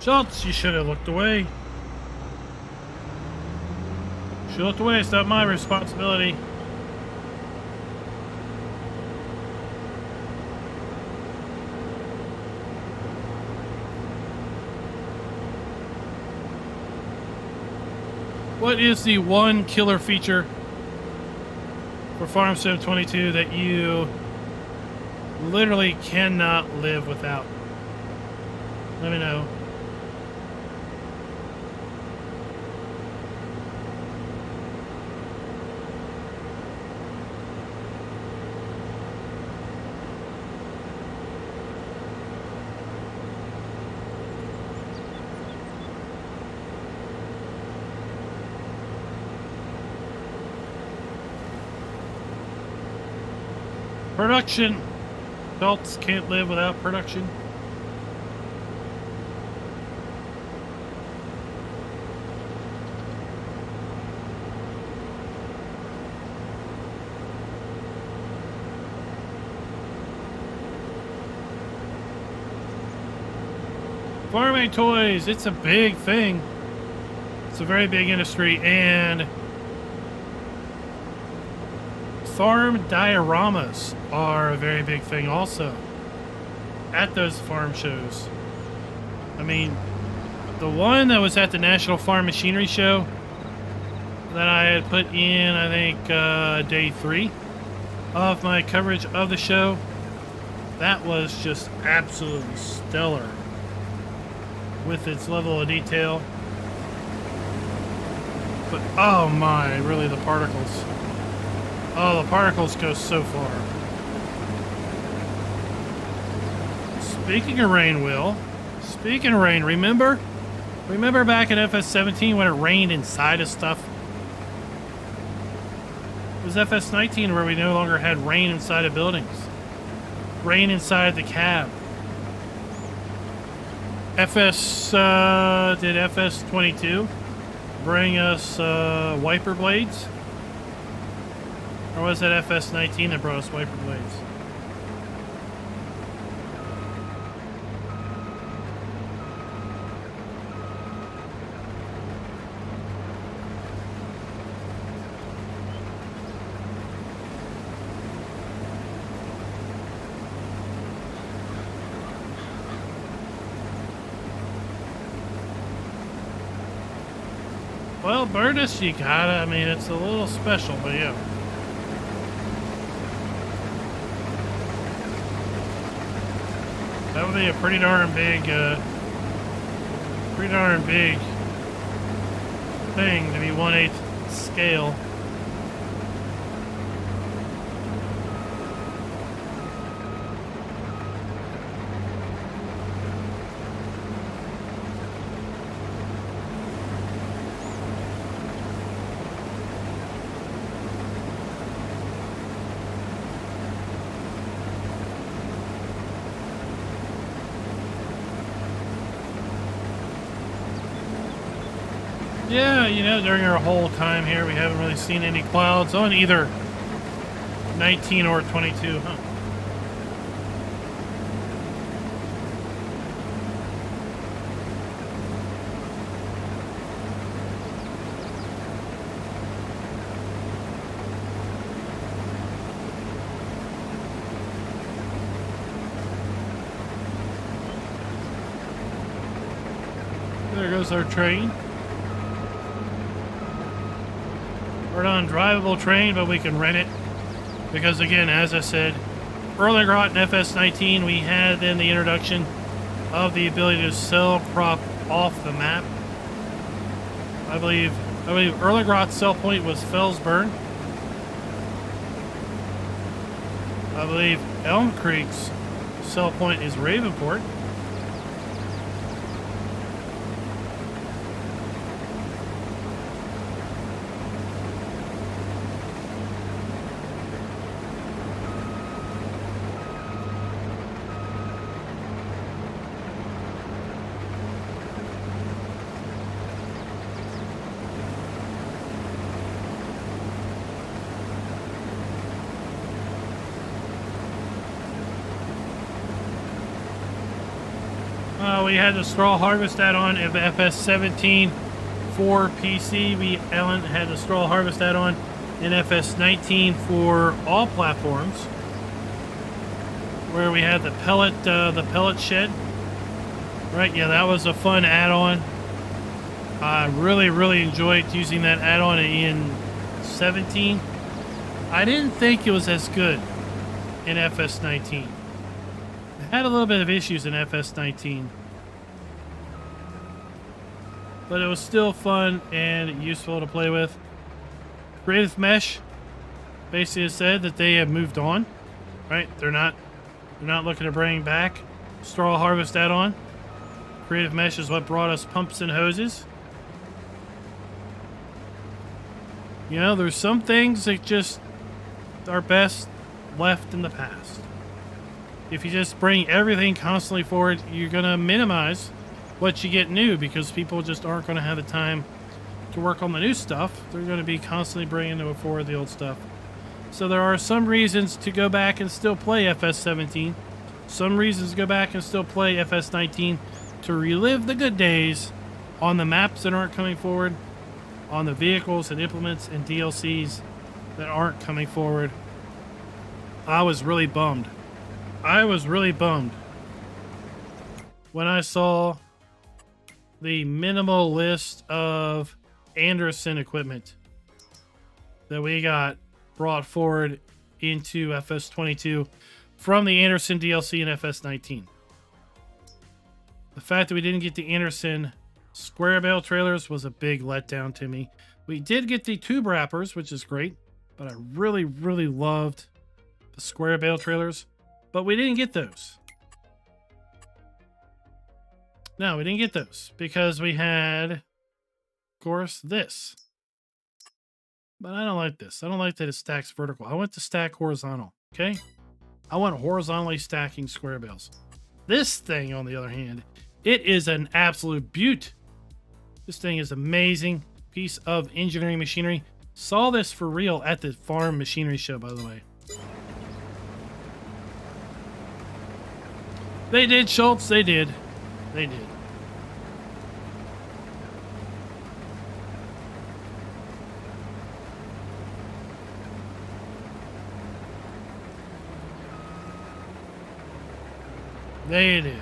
Schultz, you should have looked away. Should have looked away. It's not my responsibility. What is the one killer feature for Farm Sim 22 that you literally cannot live without? Let me know. Production. Adults can't live without production. Farming toys, it's a big thing. It's a very big industry, and farm dioramas are a very big thing also at those farm shows. I mean, the one that was at the National Farm Machinery Show that I had put in, I think, day 3 of my coverage of the show, that was just absolutely stellar with its level of detail. But oh my, really, the particles. Oh, the particles go so far. Speaking of rain, Will. Speaking of rain, remember back in FS17 when it rained inside of stuff? It was FS19 where we no longer had rain inside of buildings. Rain inside the cab. Did FS22 bring us wiper blades? Or was that FS19 that brought us wiper blades? Well, Burtis, you gotta, I mean, it's a little special, but yeah. That would be a pretty darn big thing to be 1/8 scale. Yeah, you know, during our whole time here, we haven't really seen any clouds on either 19 or 22, huh? There goes our train. We're not a drivable train, but we can rent it. Because again, as I said, earlier on in FS19, we had then the introduction of the ability to sell crop off the map. I believe Erlengrot's sell point was Fellsburn. I believe Elm Creek's sell point is Ravenport. we had the Straw Harvest add-on of FS17 for PC. We had the Straw Harvest add-on in FS19 for all platforms, where we had the pellet shed. Right, yeah, that was a fun add-on. I really enjoyed using that add-on in 17. I didn't think it was as good in FS19. I had a little bit of issues in FS19, but it was still fun and useful to play with. Creative Mesh basically said that they have moved on. Right, they're not looking to bring back Straw Harvest add-on. Creative Mesh is what brought us pumps and hoses. You know, there's some things that just are best left in the past. If you just bring everything constantly forward, you're going to minimize what you get new, because people just aren't going to have the time to work on the new stuff. They're going to be constantly bringing forward the old stuff. So there are some reasons to go back and still play FS17. Some reasons to go back and still play FS19 to relive the good days on the maps that aren't coming forward, on the vehicles and implements and DLCs that aren't coming forward. I was really bummed. I was really bummed when I saw the minimal list of Anderson equipment that we got brought forward into FS22 from the Anderson DLC in FS19. The fact that we didn't get the Anderson square bale trailers was a big letdown to me. We did get the tube wrappers, which is great, but I really loved the square bale trailers. But we didn't get those. No, we didn't get those because we had, of course, this. But I don't like this. I don't like that it stacks vertical. I want to stack horizontal, okay? I want horizontally stacking square bales. This thing, on the other hand, it is an absolute beaut. This thing is amazing piece of engineering machinery. Saw this for real at the Farm Machinery Show, by the way. They did, Schultz. They did. They did. They did.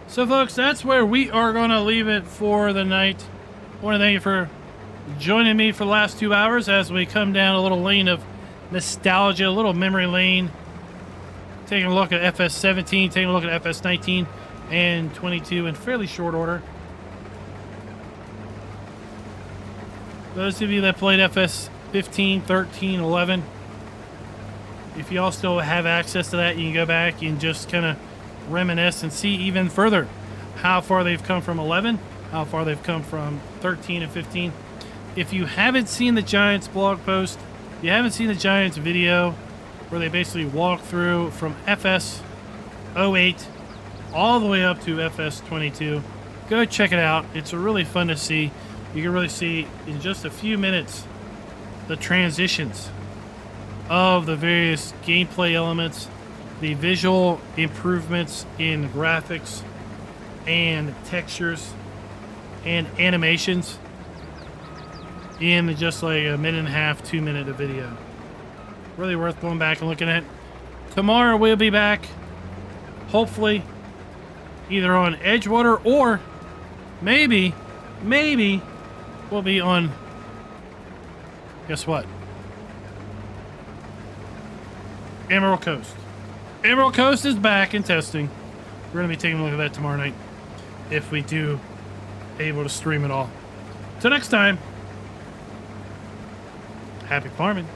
So, folks, that's where we are going to leave it for the night. I want to thank you for joining me for the last 2 hours as we come down a little lane of nostalgia, a little memory lane. Taking a look at FS17, taking a look at FS19 and 22 in fairly short order. Those of you that played FS15, 13, 11, if y'all still have access to that, you can go back and just kind of reminisce and see even further how far they've come from 11, how far they've come from 13 and 15. If you haven't seen the Giants blog post, you haven't seen the Giants video where they basically walk through from FS08 all the way up to FS22, go check it out. It's really fun to see. You can really see in just a few minutes the transitions of the various gameplay elements, the visual improvements in graphics and textures and animations in just like a minute and a half, 2 minute of video. Really worth going back and looking at. Tomorrow we'll be back, hopefully, either on Edgewater or maybe we'll be on, guess what? Emerald Coast. Emerald Coast is back in testing. We're going to be taking a look at that tomorrow night, if we do able to stream it all. Till next time, happy farming.